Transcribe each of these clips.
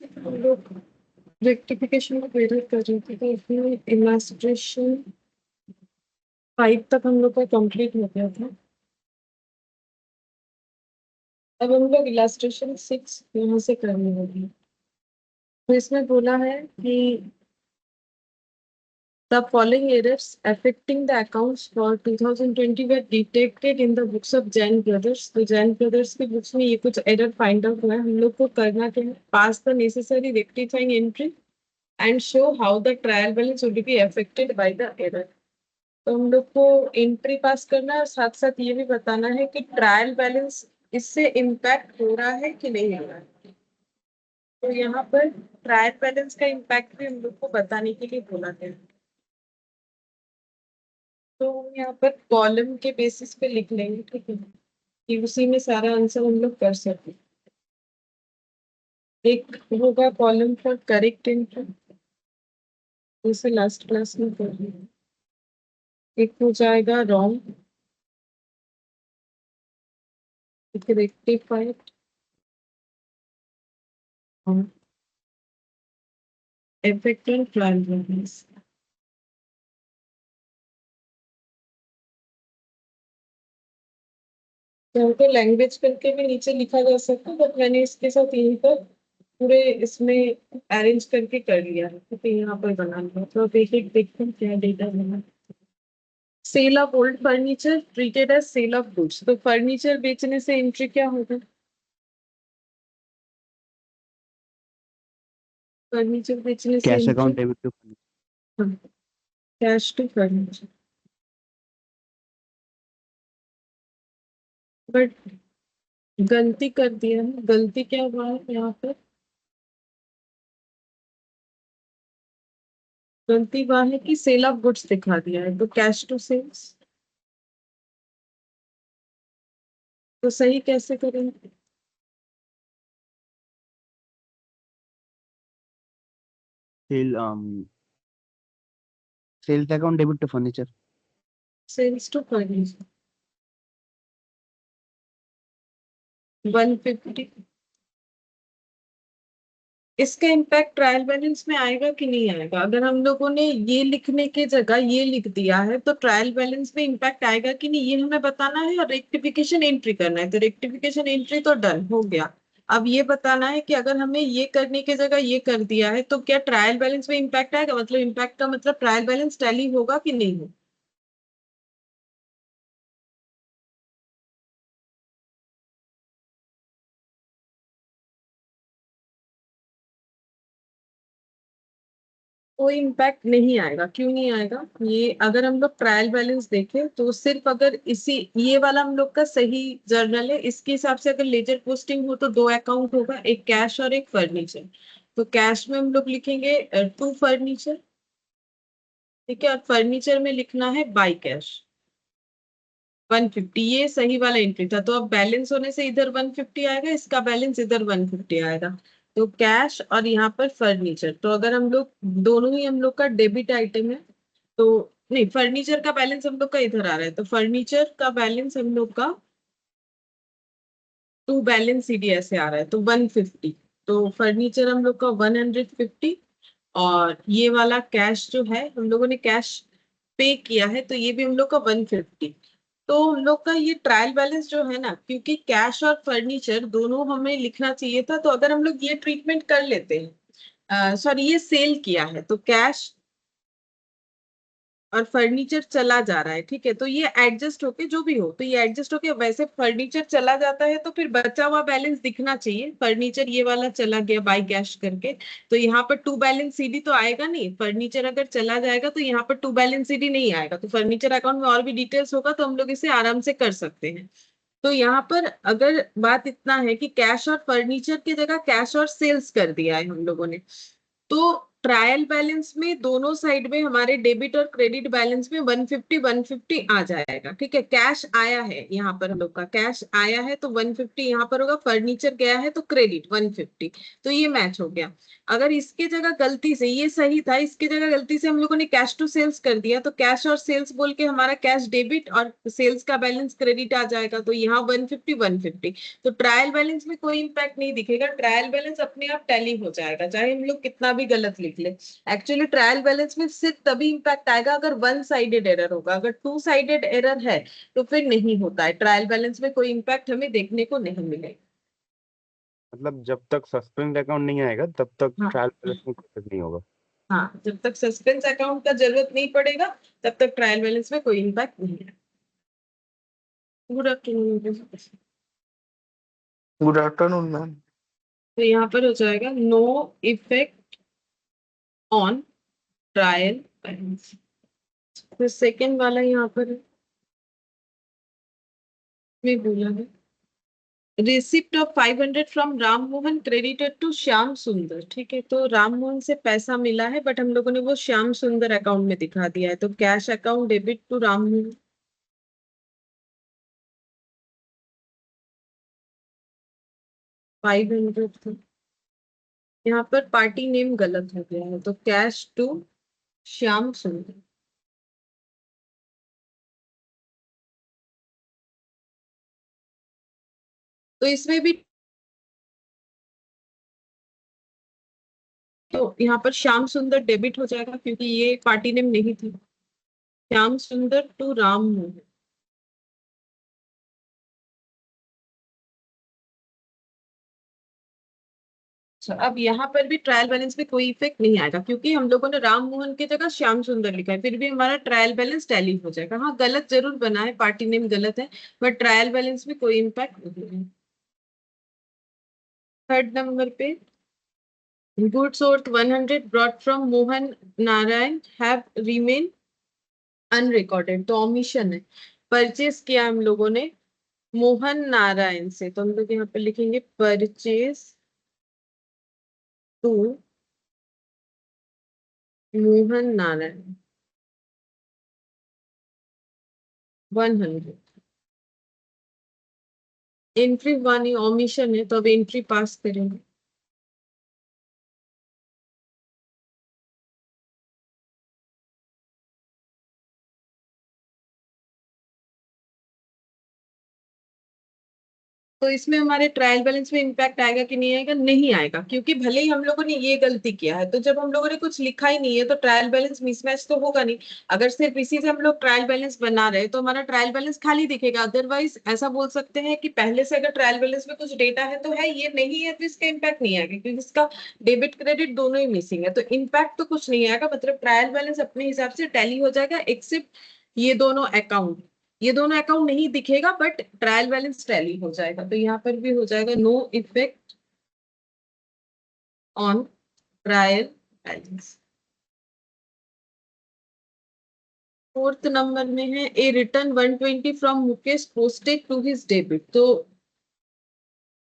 हम लोग रेक्टिफिकेशन को वेरीफाई कर रहे थे, तो उसमें इलस्ट्रेशन 5 तक हम लोग का कंप्लीट हो गया था। अब हम लोग इलस्ट्रेशन 6 यहाँ से करनी होगी। तो इसमें बोला है कि the following errors affecting the accounts for 2020 were detected in the books of Jain Brothers। तो जैन ब्रदर्स की बुक्स में ये कुछ एरर फाइंड आउट हुआ है। हम लोग को करना क्या है, pass the necessary rectifying entry and show how the trial balance would be affected by the error. तो हम लोग को एंट्री पास करना है और साथ साथ ये भी बताना है कि ट्रायल बैलेंस इससे इम्पैक्ट हो रहा है कि नहीं हो रहा है। तो यहाँ पर ट्रायल बैलेंस का इम्पैक्ट भी हम लोग को बताने के लिए बोला गया है। तो हम यहाँ पर कॉलम के बेसिस पे लिख लेंगे, ठीक है, कि उसी में सारा आंसर हम लोग कर सकें। एक होगा कॉलम फॉर करेक्ट एंट्री, जैसे लास्ट क्लास में कर रही हूँ। एक हो जाएगा रॉन्ग, एक रेक्टिफाइड और इफेक्टिव ट्रायल बैलेंस। यहाँ पे लैंग्वेज करके भी नीचे लिखा जा सकता है, बट मैंने इसके साथ यहीं पर पूरे इसमें अरेंज करके कर लिया है, क्योंकि यहाँ पर बना लिया। तो अब एक एक देखते हैं क्या डेटा बना। Sale of old furniture treated as sale of goods. तो फर्नीचर बेचने से एंट्री क्या होगा, फर्नीचर बेचने से cash entry account debit to cash to furniture. But गलती कर दिया है, गलती क्या हुआ है यहाँ पर, गलती हुआ है कि सेल ऑफ गुड्स दिखा दिया है, तो कैश टू सेल्स। तो सही कैसे करेंगे, sale sales account debit to furniture. Sales to furniture 150। इसका इम्पैक्ट ट्रायल बैलेंस में आएगा कि नहीं आएगा। अगर हम लोगों ने ये लिखने के जगह ये लिख दिया है तो ट्रायल बैलेंस में इम्पैक्ट आएगा कि नहीं, ये हमें बताना है और रेक्टिफिकेशन एंट्री करना है। तो रेक्टिफिकेशन एंट्री तो डन हो गया। अब ये बताना है कि अगर हमें ये करने की जगह ये कर दिया है तो क्या ट्रायल बैलेंस में इम्पैक्ट आएगा, मतलब इम्पैक्ट का मतलब ट्रायल बैलेंस टैली होगा कि नहीं होगा। कोई इम्पैक्ट नहीं आएगा। क्यों नहीं आएगा, ये अगर हम लोग ट्रायल बैलेंस देखें तो सिर्फ अगर इसी ये वाला हम लोग का सही जर्नल है, इसके हिसाब से अगर लेजर पोस्टिंग हो तो दो अकाउंट होगा, एक कैश और एक फर्नीचर। तो कैश में हम लोग लिखेंगे टू फर्नीचर, ठीक है, और फर्नीचर में लिखना है बाई कैश 150। ये सही वाला एंट्री था, तो अब बैलेंस होने से इधर 150 आएगा, इसका बैलेंस इधर 150 आएगा। तो कैश और यहाँ पर फर्नीचर, तो अगर हम लोग दोनों ही हम लोग का डेबिट आइटम है तो नहीं, फर्नीचर का बैलेंस हम लोग का इधर आ रहा है, तो फर्नीचर का बैलेंस हम लोग का टू बैलेंस सीडीएस से आ रहा है तो 150। तो फर्नीचर हम लोग का 150 और ये वाला कैश जो है हम लोगों ने कैश पे किया है तो ये भी हम लोग का 150। तो हम लोग का ये ट्रायल बैलेंस जो है ना, क्योंकि कैश और फर्नीचर दोनों हमें लिखना चाहिए था, तो अगर हम लोग ये ट्रीटमेंट कर लेते हैं, सॉरी ये सेल किया है तो कैश और फर्नीचर चला जा रहा है, ठीक है, तो ये एडजस्ट होके जो भी हो, तो ये एडजस्ट होके वैसे फर्नीचर चला जाता है तो फिर बचा हुआ बैलेंस दिखना चाहिए। फर्नीचर ये वाला चला गया बाय कैश करके, तो यहाँ पर टू बैलेंस सीडी तो आएगा नहीं। फर्नीचर अगर चला जाएगा तो यहाँ पर टू बैलेंस सीडी नहीं आएगा, तो फर्नीचर अकाउंट में और भी डिटेल्स होगा तो हम लोग इसे आराम से कर सकते हैं। तो यहाँ पर अगर बात इतना है कि कैश और फर्नीचर की जगह कैश और सेल्स कर दिया है हम लोगों ने, तो ट्रायल बैलेंस में दोनों साइड में हमारे डेबिट और क्रेडिट बैलेंस में 150 आ जाएगा। ठीक है, कैश आया है यहाँ पर, हम लोग का कैश आया है तो 150 यहाँ पर होगा, फर्नीचर गया है तो क्रेडिट 150, तो ये मैच हो गया। अगर इसके जगह गलती से, ये सही था, इसकी जगह गलती से हम लोगों ने कैश टू सेल्स कर दिया, तो कैश और सेल्स बोल के हमारा कैश डेबिट और सेल्स का बैलेंस क्रेडिट आ जाएगा, तो यहाँ 150। तो ट्रायल बैलेंस में कोई इंपैक्ट नहीं दिखेगा, ट्रायल बैलेंस अपने आप टैली हो जाएगा चाहे हम लोग कितना भी गलत लिख ले। एक्चुअली ट्रायल बैलेंस में सिर्फ तभी इंपैक्ट आएगा अगर वन साइडेड एरर होगा, अगर टू साइडेड एरर है तो फिर नहीं होता है, ट्रायल बैलेंस में कोई इंपैक्ट हमें देखने को नहीं मिलेगा। मतलब जब तक सस्पेंड अकाउंट नहीं आएगा तब तक हाँ ट्रायल बैलेंस में कुछ नहीं होगा। हाँ, जब तक सस्पेंस अकाउंट का जरूरत नहीं पड़ेगा तब तक ट्रायल बैलेंस में कोई इंपैक्ट नहीं है। Good afternoon. Good afternoon ma'am. तो यहाँ पर हो जाएगा no effect on trial balance. फिर सेकेंड वाला यहाँ पर मैं बोला है receipt of 500 from Ram Mohan credited to Shyam Sundar. ठीक है, तो राम मोहन से पैसा मिला है बट हम लोगों ने वो श्याम सुंदर अकाउंट में दिखा दिया है, तो cash account debit to Ram Mohan. 500 था, यहाँ पर पार्टी नेम गलत हो गया है, तो कैश टू श्याम सुंदर। तो इसमें भी तो यहाँ पर श्याम सुंदर डेबिट हो जाएगा क्योंकि ये पार्टी नेम नहीं थी। श्याम सुंदर टू राम मोहन। अब यहाँ पर भी ट्रायल बैलेंस में कोई इफेक्ट नहीं आएगा क्योंकि हम लोगों ने राम मोहन की जगह श्याम सुंदर लिखा है, फिर भी हमारा ट्रायल बैलेंस टैली हो जाएगा। हाँ, गलत जरूर बना है, पार्टी नेम गलत है, बट ट्रायल बैलेंस में कोई इम्पैक्ट नहीं है। थर्ड नंबर पे goods worth 100 brought from Mohan Narayan have remain unrecorded, तो ओमिशन है। परचेज किया हम लोगों ने मोहन नारायण से, तो हम लोग यहाँ पे लिखेंगे purchase to Mohan Narayan 100। Entry 1 omission है, तो अब एंट्री पास करेंगे। तो इसमें हमारे ट्रायल बैलेंस में इंपैक्ट आएगा कि नहीं आएगा? नहीं आएगा, क्योंकि भले ही हम लोगों ने ये गलती किया है, तो जब हम लोगों ने कुछ लिखा ही नहीं है तो ट्रायल बैलेंस मिसमैच तो होगा नहीं। अगर सिर्फ इसी से हम लोग ट्रायल बैलेंस बना रहे हैं तो हमारा ट्रायल बैलेंस खाली दिखेगा। अदरवाइज ऐसा बोल सकते हैं कि पहले से अगर ट्रायल बैलेंस में कुछ डेटा है तो है, ये नहीं है तो इसका इम्पैक्ट नहीं आएगा क्योंकि इसका डेबिट क्रेडिट दोनों ही मिसिंग है, तो इम्पैक्ट तो कुछ नहीं आएगा। मतलब ट्रायल बैलेंस अपने हिसाब से टैली हो जाएगा एक्सेप्ट ये दोनों अकाउंट, ये दोनों अकाउंट नहीं दिखेगा बट ट्रायल बैलेंस टैली हो जाएगा। तो यहाँ पर भी हो जाएगा no effect on trial balance. Fourth number में है a return 120 from Mukesh posted to his debit. तो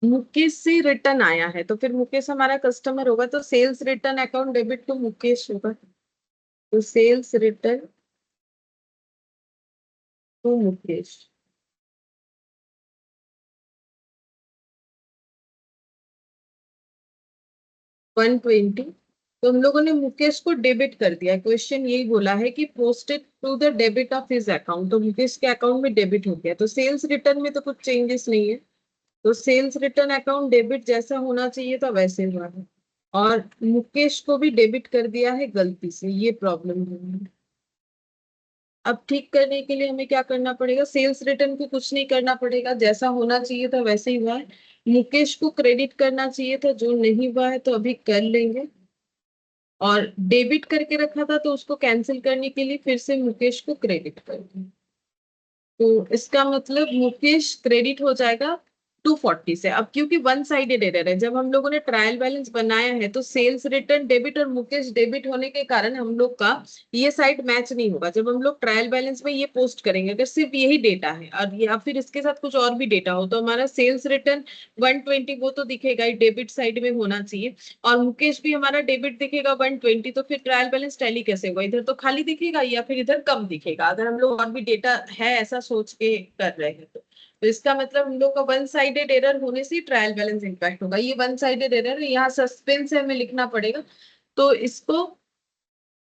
मुकेश से रिटर्न आया है तो फिर मुकेश हमारा कस्टमर होगा, तो sales return account debit to Mukesh होगा, तो sales return to Mukesh. One twenty, तो हम लोगों ने मुकेश को डेबिट कर दिया। क्वेश्चन यही बोला है कि posted to the debit of his account, तो मुकेश के अकाउंट में डेबिट हो गया। तो सेल्स रिटर्न में तो कुछ चेंजेस नहीं है, तो सेल्स रिटर्न अकाउंट डेबिट जैसा होना चाहिए था वैसे हुआ है, और मुकेश को भी डेबिट कर दिया है गलती से, ये प्रॉब्लम है। अब ठीक करने के लिए हमें क्या करना पड़ेगा? सेल्स रिटर्न को कुछ नहीं करना पड़ेगा, जैसा होना चाहिए था वैसे ही हुआ है। मुकेश को क्रेडिट करना चाहिए था जो नहीं हुआ है, तो अभी कर लेंगे। और डेबिट करके रखा था तो उसको कैंसिल करने के लिए फिर से मुकेश को क्रेडिट कर दें, तो इसका मतलब मुकेश क्रेडिट हो जाएगा 240 से। अब क्योंकि वन साइडेड एरर है, जब हम लोगों ने ट्रायल बैलेंस बनाया है तो सेल्स रिटर्न डेबिट और मुकेश डेबिट होने के कारण हम लोग का ये साइड मैच नहीं होगा। जब हम लोग ट्रायल बैलेंस में ये पोस्ट करेंगे, अगर सिर्फ यही डेटा है और या फिर इसके साथ कुछ और भी डेटा हो, तो हमारा सेल्स रिटर्न 120 वो तो दिखेगा ही, डेबिट साइड में होना चाहिए, और मुकेश भी हमारा डेबिट दिखेगा 120। तो फिर ट्रायल बैलेंस टैली कैसे होगा? इधर तो खाली दिखेगा या फिर इधर कम दिखेगा, अगर हम लोग और भी डेटा है ऐसा सोच के कर रहे हैं तो इसका मतलब हम लोग का वन साइडेड एरर होने से ट्रायल बैलेंस इंपैक्ट होगा। ये वन साइडेड एरर है, यहाँ सस्पेंस है, हमें लिखना पड़ेगा। तो इसको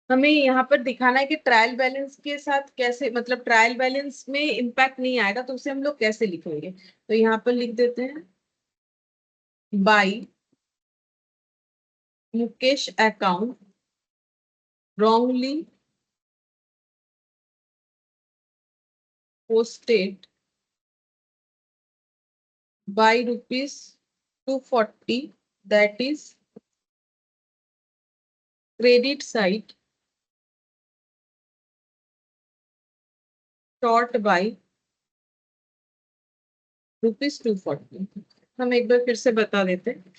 हमें यहाँ पर दिखाना है कि ट्रायल बैलेंस के साथ कैसे, मतलब ट्रायल बैलेंस में इंपैक्ट नहीं आएगा तो उसे हम लोग कैसे लिखेंगे। तो यहाँ पर लिख देते हैं by Mukesh account wrongly posted by rupees 240, that is credit side short by rupees 240। हम एक बार फिर से बता देते हैं।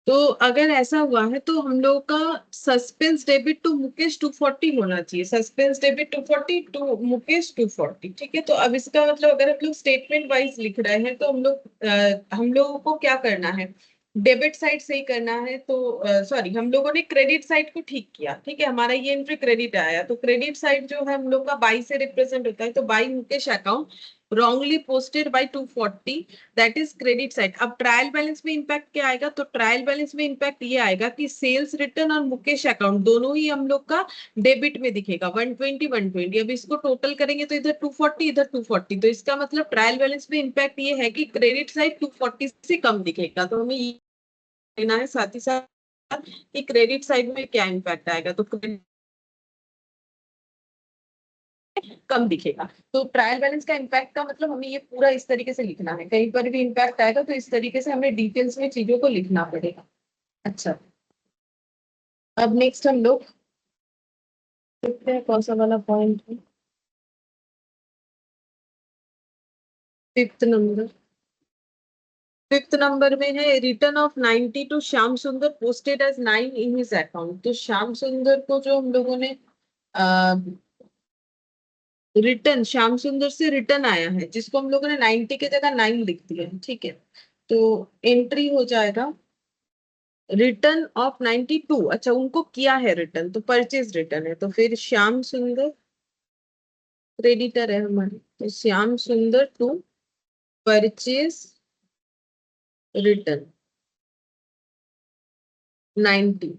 तो अगर ऐसा हुआ है तो हम लोग का सस्पेंस डेबिट टू मुकेश 240 होना चाहिए, सस्पेंस डेबिट 240 टू मुकेश 240। ठीक है, तो अब इसका मतलब अगर हम लोग स्टेटमेंट वाइज लिख रहे हैं तो हम लोगों को क्या करना है, डेबिट साइड सही करना है। तो सॉरी, हम लोगों ने क्रेडिट साइड को ठीक किया। ठीक है, हमारा ये एंट्री क्रेडिट आया, तो क्रेडिट साइड जो है हम लोग का बाई से रिप्रेजेंट होता है, तो by Mukesh account wrongly posted by 240, that is credit side. अब ट्रायल बैलेंस में इंपैक्ट क्या आएगा? तो ट्रायल बैलेंस में इंपैक्ट ये आएगा कि सेल्स रिटर्न और मुकेश अकाउंट दोनों ही हम लोग का डेबिट में दिखेगा 120 120। अब इसको टोटल करेंगे तो इधर 240 इधर 240, तो इसका मतलब ट्रायल बैलेंस में इंपैक्ट ये है कि क्रेडिट साइड 240 से कम दिखेगा। तो हमें ये लेना है साथ ही साथ कि क्रेडिट साइड में क्या इंपैक्ट आएगा, तो क्रेडिट कम दिखेगा। तो ट्रायल बैलेंस का इंपैक्ट का मतलब हमें ये पूरा इस तरीके से लिखना है, कहीं पर भी इंपैक्ट आएगा तो इस तरीके से हमें डिटेल्स में चीजों को लिखना पड़ेगा। अच्छा, अब नेक्स्ट हम लोग देखते हैं कौन सा वाला पॉइंट है, 5th नंबर। 5th नंबर में है return of 90 to Shyam Sundar posted as 9 in his account. तो श्याम सुंदर को जो हम लोगों ने रिटर्न, श्याम सुंदर से रिटर्न आया है जिसको हम लोगों ने 90 की जगह 9 लिख दिया है। ठीक है, तो एंट्री हो जाएगा रिटर्न ऑफ 92। अच्छा, उनको किया है रिटर्न, तो परचेज रिटर्न है, तो फिर श्याम सुंदर क्रेडिटर है हमारे, तो श्याम सुंदर टू परचेज रिटर्न 90।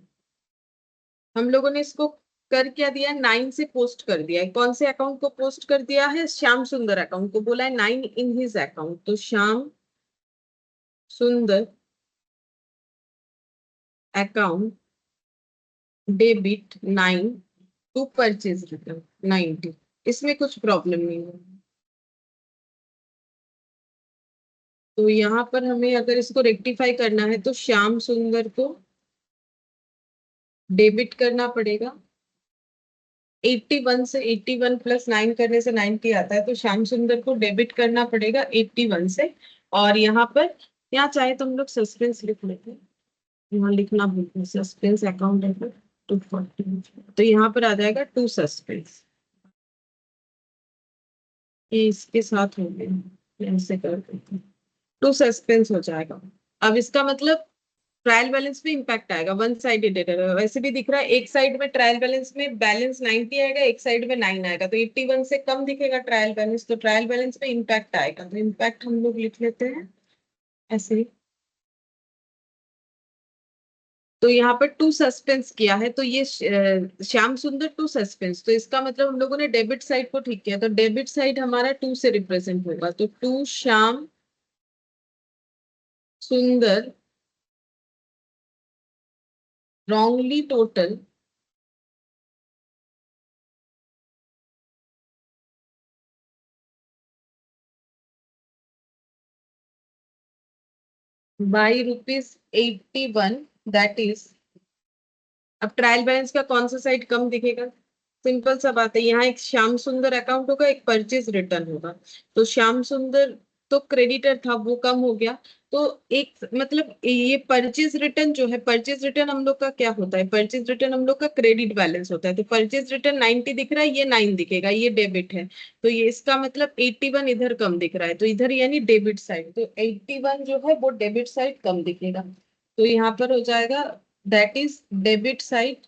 हम लोगों ने इसको कर क्या दिया, 9 से पोस्ट कर दिया है। कौन से अकाउंट को पोस्ट कर दिया है? श्याम सुंदर अकाउंट को, बोला है 9 इन हिज अकाउंट, तो Shyam Sundar account debit 9 to purchase return 90। इसमें कुछ प्रॉब्लम नहीं है। तो यहाँ पर हमें अगर इसको रेक्टिफाई करना है तो श्याम सुंदर को डेबिट करना पड़ेगा 81 से, 81 प्लस 9 करने से 90 आता है, तो श्याम सुंदर को डेबिट करना पड़ेगा 81 से। और यहाँ पर, यहाँ चाहे तो हम लोग सस्पेंस लिख लेते हैं, यहाँ लिखना भूलते हैं, सस्पेंस अकाउंट है 240, तो यहाँ पर आ जाएगा टू सस्पेंस। ये इसके साथ हो गया, ऐसे कर देते हैं, टू सस्पेंस हो जाएगा। अब इसका मतलब ट्रायल बैलेंस में इंपैक्ट आएगा, वन साइडेड एरर है। वैसे भी दिख रहा है एक साइड में ट्रायल बैलेंस में बैलेंस 90 आएगा, एक साइड में 9 आएगा, तो 81 से कम दिखेगा ट्रायल बैलेंस, तो ट्रायल बैलेंस में इंपैक्ट आएगा। तो इंपैक्ट हम लोग लिख लेते हैं ऐसे ही। तो यहाँ पर टू सस्पेंस किया है, तो ये श्याम सुंदर टू सस्पेंस, तो इसका मतलब हम लोगों ने डेबिट साइड को ठीक किया, तो डेबिट साइड हमारा 2 से रिप्रेजेंट होगा, तो 2 श्याम सुंदर wrongly total by ₹81, that is। अब ट्रायल बैलेंस का कौन सा साइड कम दिखेगा? सिंपल सा बात है, यहाँ एक श्याम सुंदर अकाउंट होगा, एक परचेज रिटर्न होगा, तो श्याम सुंदर तो क्रेडिटर था वो कम हो गया। तो एक मतलब ये परचेज रिटर्न जो है, परचेज रिटर्न हम लोग का क्या होता है, परचेज रिटर्न हम लोग का क्रेडिट बैलेंस होता है। तो परचेज रिटर्न 90 दिख रहा है, ये 9 दिखेगा, ये डेबिट है। तो ये इसका मतलब 81 इधर कम दिख रहा है, तो इधर यानी डेबिट साइड, तो 81 जो है वो डेबिट साइड कम दिखेगा। तो यहाँ पर हो जाएगा that is debit side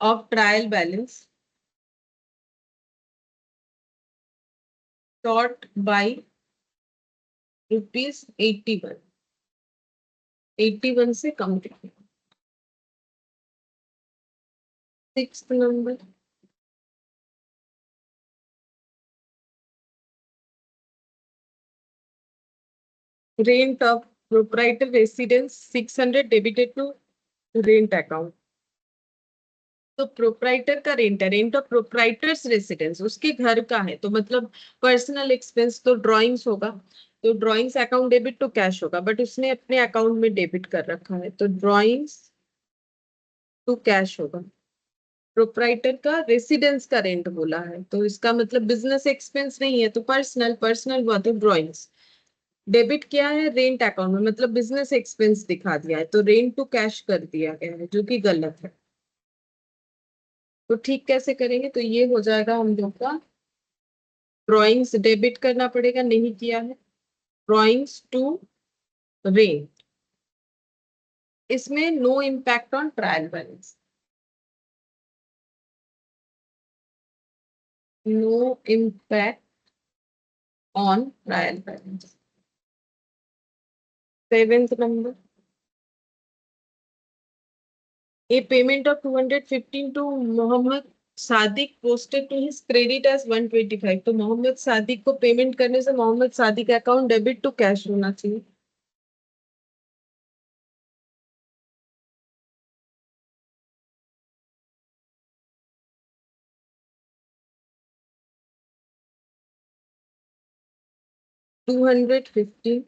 of trial balance short by ₹81, 81 से कम दिखेगा। 6th number, rent of proprietor residence 600 debited to rent account. तो प्रोप्राइटर का रेंट है, रेंट ऑफ प्रोप्राइटर्स रेसिडेंस, उसके घर का है, तो मतलब पर्सनल एक्सपेंस तो ड्राइंग्स होगा। तो drawings account debit to cash होगा, बट उसने अपने अकाउंट में डेबिट कर रखा है, तो ड्राइंग्स टू कैश होगा। प्रोप्राइटर का रेसिडेंस का रेंट बोला है, तो इसका मतलब बिजनेस एक्सपेंस नहीं है, तो पर्सनल, पर्सनल हुआ तो ड्राइंग्स। डेबिट किया है रेंट अकाउंट में, मतलब बिजनेस एक्सपेंस दिखा दिया है, तो रेंट टू कैश कर दिया गया है, जो कि गलत है। तो ठीक कैसे करेंगे, तो ये हो जाएगा हम लोग का, ड्राइंग्स डेबिट करना पड़ेगा, नहीं किया है, ड्राइंग्स टू रेंट, इसमें no impact on trial balance, no impact on trial balance. 7th number, a payment of 215 to Mohammad Sadiq posted to his credit as 125। तो मोहम्मद सादिक को पेमेंट करने से मोहम्मद सादिक का अकाउंट डेबिट टू कैश होना चाहिए। टू 215,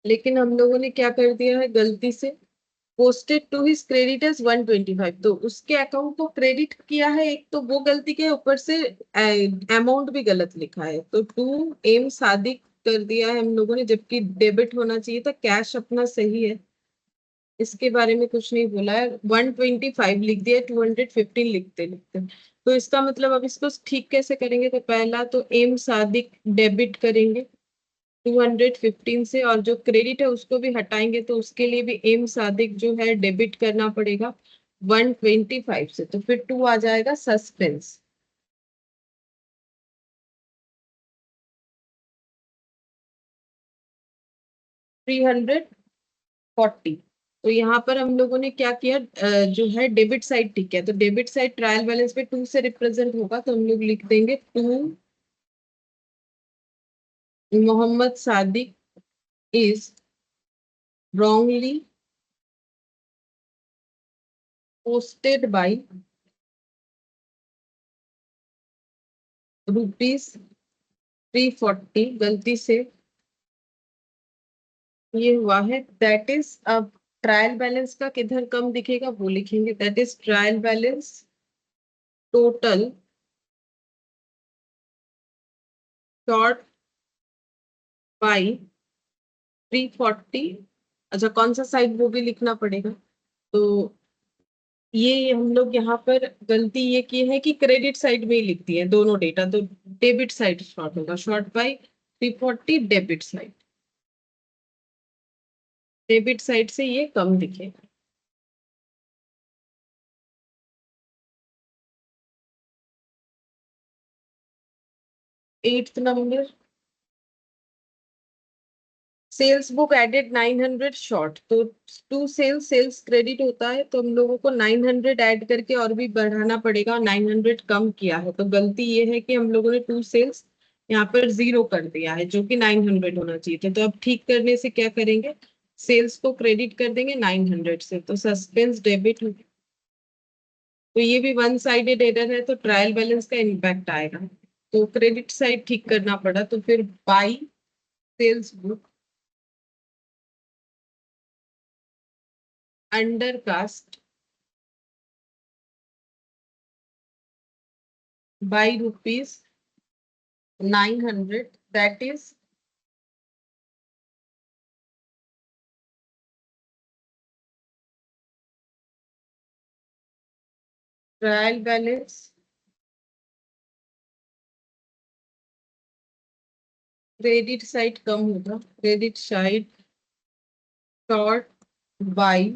लेकिन हम लोगों ने क्या कर दिया है गलती से, posted to his credit as 125, तो उसके अकाउंट को क्रेडिट किया है, एक तो वो गलती के ऊपर से अमाउंट भी गलत लिखा है, तो टू एम सादिक कर दिया है हम लोगों ने, जबकि डेबिट होना चाहिए था, कैश अपना सही है, इसके बारे में कुछ नहीं बोला है, 125 लिख दिया, 215 लिखते लिखते। तो इसका मतलब अब इसको ठीक कैसे करेंगे, तो पहला तो एम सादिक डेबिट करेंगे 215 से, और जो क्रेडिट है उसको भी हटाएंगे, तो उसके लिए भी एम सादिक जो है डेबिट करना पड़ेगा 125 से, तो फिर टू आ जाएगा सस्पेंस। 340। तो यहाँ पर हम लोगों ने क्या किया, जो है डेबिट साइड ठीक है, तो डेबिट साइड ट्रायल बैलेंस पे टू से रिप्रेजेंट होगा, तो हम लोग लिख देंगे to Mohammad Sadiq is wrongly posted by ₹340, गलती से ये हुआ है, दैट इज, अब ट्रायल बैलेंस का किधर कम दिखेगा वो लिखेंगे, that is trial balance total short by 340। अच्छा कौन सा साइड वो भी लिखना पड़ेगा, तो ये हम लोग यहाँ पर गलती ये की है कि क्रेडिट साइड में ही लिख दिए हैं दोनों डेटा, तो डेबिट साइड शॉर्ट होगा, short by 340 debit side, debit side से ये कम दिखेगा। 8th number, sales book added 900 short, तो टू सेल्स, सेल्स क्रेडिट होता है, तो हम लोगों को 900 ऐड करके और भी बढ़ाना पड़ेगा, 900 कम किया है, तो गलती ये है कि हम लोगों ने टू सेल्स यहाँ पर 0 कर दिया है, जो कि 900 होना चाहिए था। तो अब ठीक करने से क्या करेंगे, सेल्स को क्रेडिट कर देंगे 900 से, तो सस्पेंस डेबिट हो, तो ये भी वन साइडेड एरर है, तो ट्रायल बैलेंस का इम्पैक्ट आएगा, तो क्रेडिट साइड ठीक करना पड़ा, तो फिर by sales book under cast by rupees 900, that is trial balance credit side कम होगा, credit side short by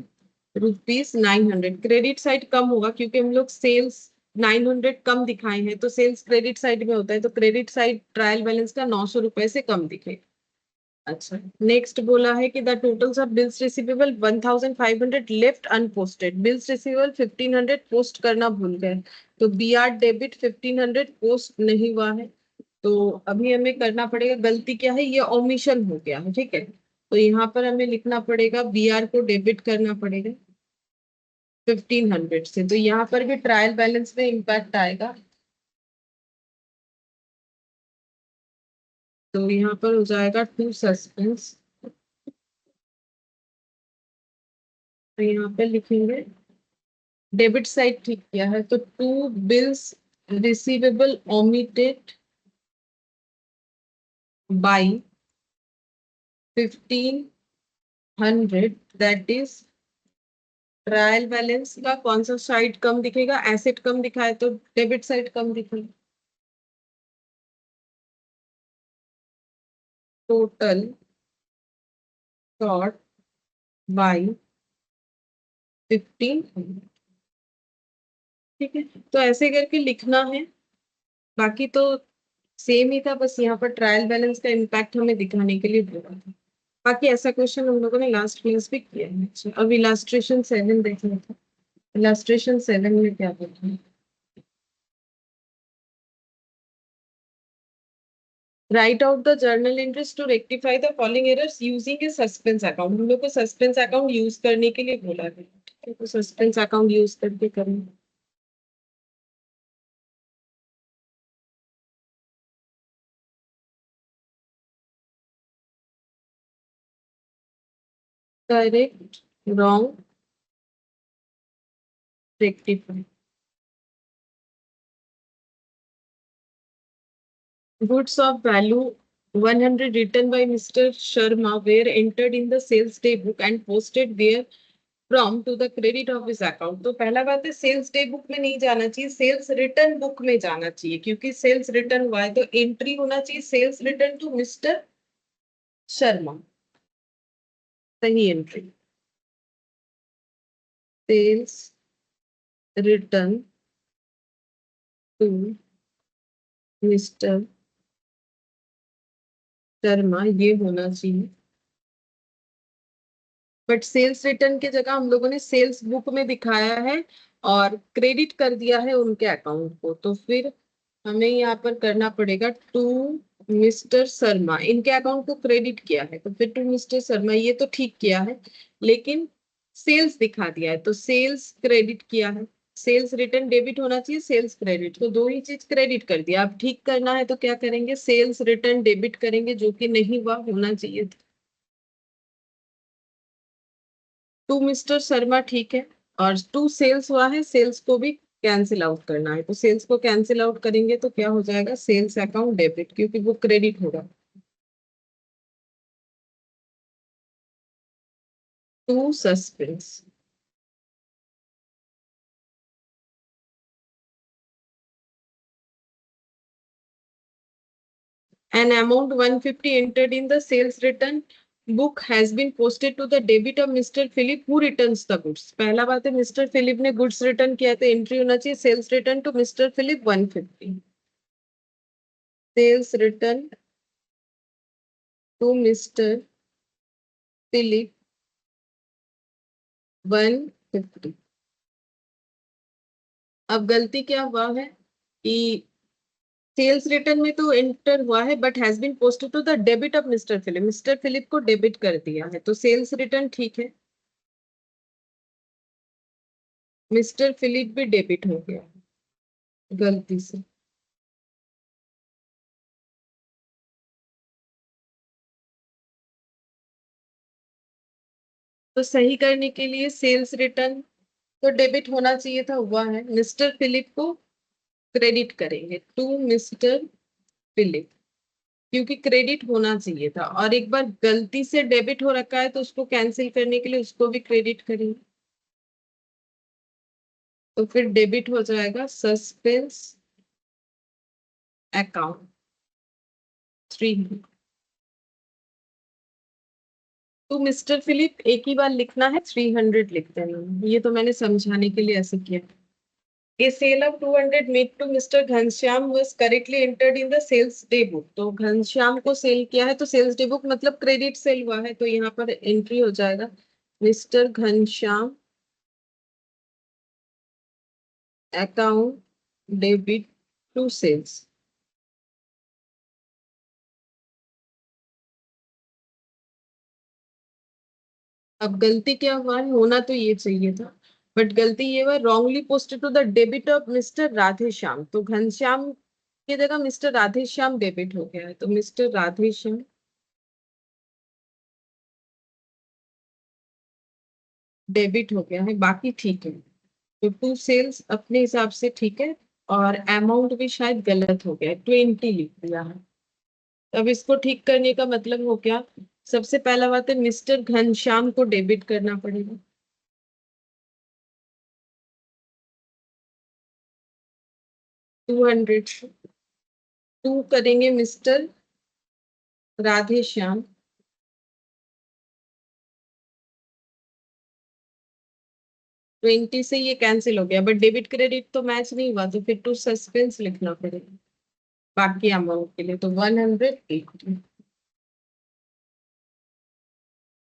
₹900। Credit side कम होगा क्योंकि हम लोग सेल्स 900 कम दिखाए हैं, तो सेल्स क्रेडिट साइड में होता है, तो क्रेडिट साइड ट्रायल बैलेंस का ₹900 से कम दिखेगा। अच्छा, नेक्स्ट बोला है कि the totals of bills receivable 1500 left unposted, bills receivable 1500 post करना भूल गए, तो बीआर डेबिट 1500 पोस्ट नहीं हुआ है, तो अभी हमें करना पड़ेगा, गलती क्या है, ये ओमिशन हो गया है, ठीक है, तो यहाँ पर हमें लिखना पड़ेगा बीआर को डेबिट करना पड़ेगा 1500 से, तो यहाँ पर भी ट्रायल बैलेंस में इम्पैक्ट आएगा, तो यहाँ पर हो जाएगा टू सस्पेंस, तो यहाँ पे लिखेंगे डेबिट साइड ठीक किया है, तो to bills receivable omitted by 1500, that is trial balance का कौन सा साइड कम दिखेगा, एसेट कम दिखाए तो डेबिट साइड कम दिखेगा, टोटल शॉर्ट बाई 1500, ठीक है, तो ऐसे करके लिखना है, बाकी तो सेम ही था, बस यहाँ पर ट्रायल बैलेंस का इम्पैक्ट हमें दिखाने के लिए बोला था, बाकी ऐसा क्वेश्चन हम लोगों ने लास्ट क्लास भी किया है। अच्छा, अब इलास्ट्रेशन 7 देखना था, इलास्ट्रेशन 7 में क्या बोलते हैं, write out the journal entries to rectify the following errors using a suspense account, हम लोग को सस्पेंस अकाउंट यूज करने के लिए बोला गया, ठीक है, तो सस्पेंस अकाउंट यूज करके करें, correct wrong rectify, goods of value 100 written by Mr. Sharma were entered in the sales day book and posted there from to the credit of his account, तो पहला बात है सेल्स डे बुक में नहीं जाना चाहिए, सेल्स रिटर्न बुक में जाना चाहिए, क्योंकि सेल्स रिटर्न हुआ है तो एंट्री होना चाहिए sales return to mister Sharma, सही entry, sales return to mister Sharma ये होना चाहिए, बट सेल्स रिटर्न की जगह हम लोगों ने सेल्स बुक में दिखाया है और क्रेडिट कर दिया है उनके अकाउंट को, तो फिर हमें यहाँ पर करना पड़ेगा टू मिस्टर शर्मा, इनके अकाउंट को क्रेडिट किया है तो फिर टू मिस्टर शर्मा, ये तो ठीक किया है, लेकिन सेल्स दिखा दिया है तो सेल्स क्रेडिट किया है, सेल्स रिटर्न डेबिट होना चाहिए, सेल्स क्रेडिट, तो दो ही चीज क्रेडिट कर दिया, अब ठीक करना है तो क्या करेंगे, सेल्स रिटर्न डेबिट करेंगे, जो कि नहीं हुआ, होना चाहिए टू मिस्टर शर्मा, ठीक है, और टू सेल्स हुआ है, सेल्स को भी कैंसिल आउट करना है, तो सेल्स को कैंसिल आउट करेंगे तो क्या हो जाएगा, सेल्स अकाउंट डेबिट, क्योंकि वो क्रेडिट होगा, to suspense, an amount 150 entered in the sales return book has been posted to the debit of Mr. Philip who returns the goods, पहला बात है मिस्टर फिलिप ने गुड्स रिटर्न किया तो entry होना चाहिए sales return to mister Philip 150, sales return to mister Philip 150, अब गलती क्या हुआ है कि सेल्स रिटर्न में तो एंटर हुआ है but has been posted to the debit of mister Philip को डेबिट कर दिया है, तो सेल्स रिटर्न ठीक है, मिस्टर फिलिप भी डेबिट हो गया गलती से, तो सही करने के लिए सेल्स रिटर्न तो डेबिट होना चाहिए था, हुआ है, मिस्टर फिलिप को क्रेडिट करेंगे टू मिस्टर फिलिप, क्योंकि क्रेडिट होना चाहिए था और एक बार गलती से डेबिट हो रखा है तो उसको कैंसिल करने के लिए उसको भी क्रेडिट करेंगे। तो फिर डेबिट हो जाएगा सस्पेंस अकाउंट 300। तो मिस्टर फिलिप एक ही बार लिखना है, 300 लिख देना, ये तो मैंने समझाने के लिए ऐसे किया। A sale of 200 made to Mr. Ghanshyam was correctly entered in the sales day book। तो घनश्याम को सेल किया है तो सेल्स डे बुक मतलब क्रेडिट सेल हुआ है, तो यहाँ पर एंट्री हो जाएगा mister Ghanshyam account debit to sales. अब गलती क्या हुआ है, होना तो ये चाहिए था बट गलती ये हुआ, wrongly posted to the debit of mister Radheshyam. तो घनश्याम की जगह मिस्टर राधेश्याम डेबिट हो गया है, तो मिस्टर राधेश्याम डेबिट हो गया है, बाकी ठीक है। तो टू सेल्स अपने हिसाब से ठीक है, और अमाउंट भी शायद गलत हो गया, 20 लिख दिया है। अब इसको ठीक करने का मतलब हो गया, सबसे पहला बात है मिस्टर घनश्याम को डेबिट करना पड़ेगा। 200 टू करेंगे मिस्टर राधेश्याम, 20 से ये कैंसिल हो गया बट डेबिट क्रेडिट तो मैच नहीं हुआ, तो फिर टू सस्पेंस लिखना पड़ेगा बाकी अमाउंट के लिए, तो 180।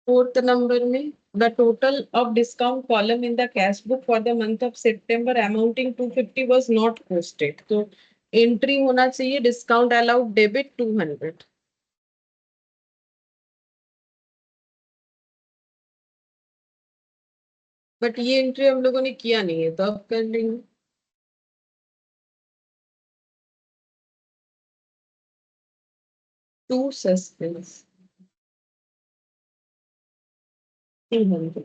फोर्थ नंबर में the total of discount column in the cash book for the month of September amounting 250 was not posted. तो एंट्री होना चाहिए डिस्काउंट अलाउड डेबिट 200, बट ये एंट्री हम लोगों ने किया नहीं है तो अब कर लेंगे। To suspense 300।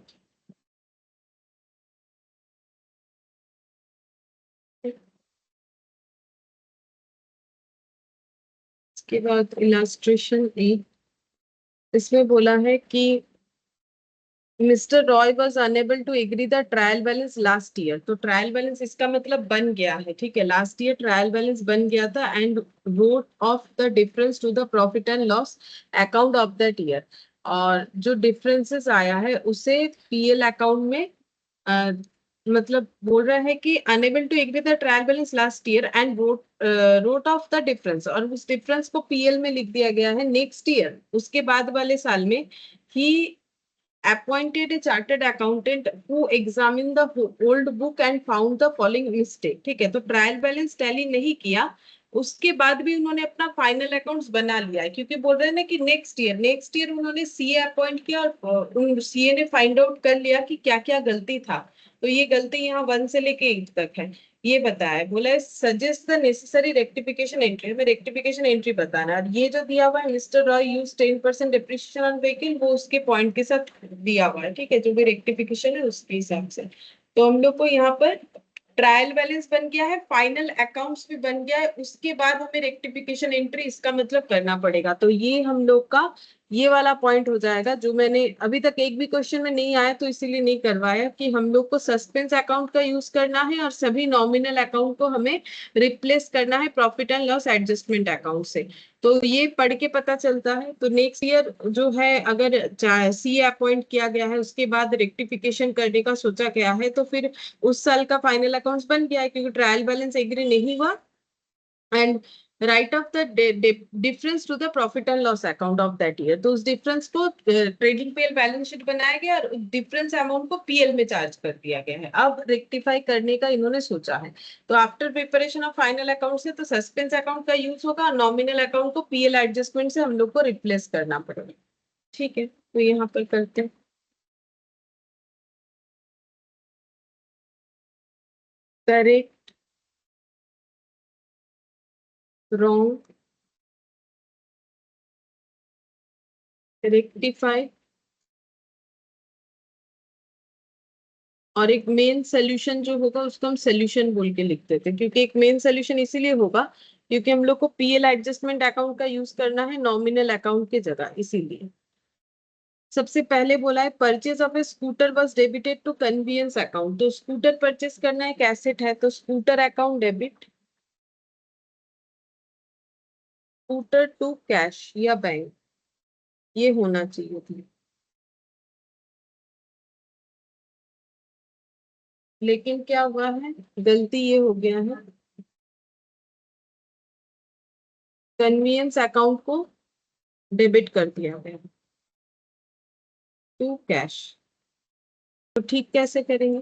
इसके बाद इलास्ट्रेशन ए, इसमें बोला है कि mister Roy was unable to agree the trial balance last year. तो ट्रायल बैलेंस इसका मतलब बन गया है, ठीक है, लास्ट ईयर ट्रायल बैलेंस बन गया था and wrote off the difference to the profit and loss account of that year. और जो डिफरेंसेस आया है उसे पीएल अकाउंट में मतलब बोल रहा है कि unable to agree the trial balance last year and wrote off the difference, और उस डिफरेंस को पीएल में लिख दिया गया है नेक्स्ट ईयर, उसके बाद वाले साल में ही appointed a chartered accountant who examined the old book and found the following mistake। ठीक है, तो ट्रायल बैलेंस टैली नहीं किया, उसके बाद भी उन्होंने अपना फाइनल अकाउंट्स बना लिया है, क्योंकि बोल रहे हैं ना कि नेक्स्ट ईयर उन्होंने सीए अपॉइंट किया और उन सीए ने फाइंड आउट कर लिया कि क्या क्या गलती था। तो ये गलती यहाँ 1 से लेके 8 तक है, ये बताया, बोला है suggest the necessary rectification entry, हमें रेक्टिफिकेशन एंट्री बताना है। और ये जो दिया हुआ है mister Roy use 10% depreciation on vehicle, वो उसके पॉइंट के साथ दिया हुआ है, ठीक है, जो भी रेक्टिफिकेशन है उसके हिसाब से। तो हम लोग को यहाँ पर ट्रायल बैलेंस बन गया है, फाइनल अकाउंट्स भी बन गया है, उसके बाद हमें रेक्टिफिकेशन एंट्री इसका मतलब करना पड़ेगा। तो ये हम लोग का ये वाला पॉइंट हो जाएगा, जो मैंने अभी तक एक भी क्वेश्चन में नहीं आया तो इसीलिए नहीं करवाया, कि हम लोग को सस्पेंस अकाउंट का यूज करना है और सभी नॉमिनल अकाउंट को हमें रिप्लेस करना है profit and loss adjustment account से। तो ये पढ़ के पता चलता है। तो नेक्स्ट ईयर जो है अगर सी अपॉइंट किया गया है उसके बाद रेक्टिफिकेशन करने का सोचा गया है, तो फिर उस साल का फाइनल अकाउंट्स बन गया है, क्योंकि ट्रायल बैलेंस एग्री नहीं हुआ and write off the difference to the profit and loss account of that year. तो उस डिफरेंस को ट्रेडिंग पीएल बैलेंस शीट बनाया गया और डिफरेंस अमाउंट को पीएल में चार्ज कर दिया गया है। अब रेक्टिफाई करने का इन्होंने सोचा है, तो after preparation of final account से तो सस्पेंस अकाउंट का यूज होगा और नॉमिनल अकाउंट को पीएल एडजस्टमेंट से हम लोग को रिप्लेस करना पड़ेगा। ठीक है, तो यहाँ पर करते हैं करेक्ट रॉन्ग रेक्टिफाई, और एक मेन सोल्यूशन जो होगा उसको हम सोल्यूशन बोल के लिख देते हैं, क्योंकि एक मेन सोल्यूशन इसीलिए होगा क्योंकि हम लोग को पीएल एडजस्टमेंट अकाउंट का यूज करना है नॉमिनल अकाउंट की जगह, इसीलिए। सबसे पहले बोला है purchase of a scooter was debited to convenience account, तो स्कूटर परचेज करना एक एसेट है, तो scooter account debit, scooter to cash या बैंक, ये होना चाहिए था। लेकिन क्या हुआ है, गलती ये हो गया है, कन्वीनियंस अकाउंट को डेबिट कर दिया गया टू कैश। तो ठीक कैसे करेंगे,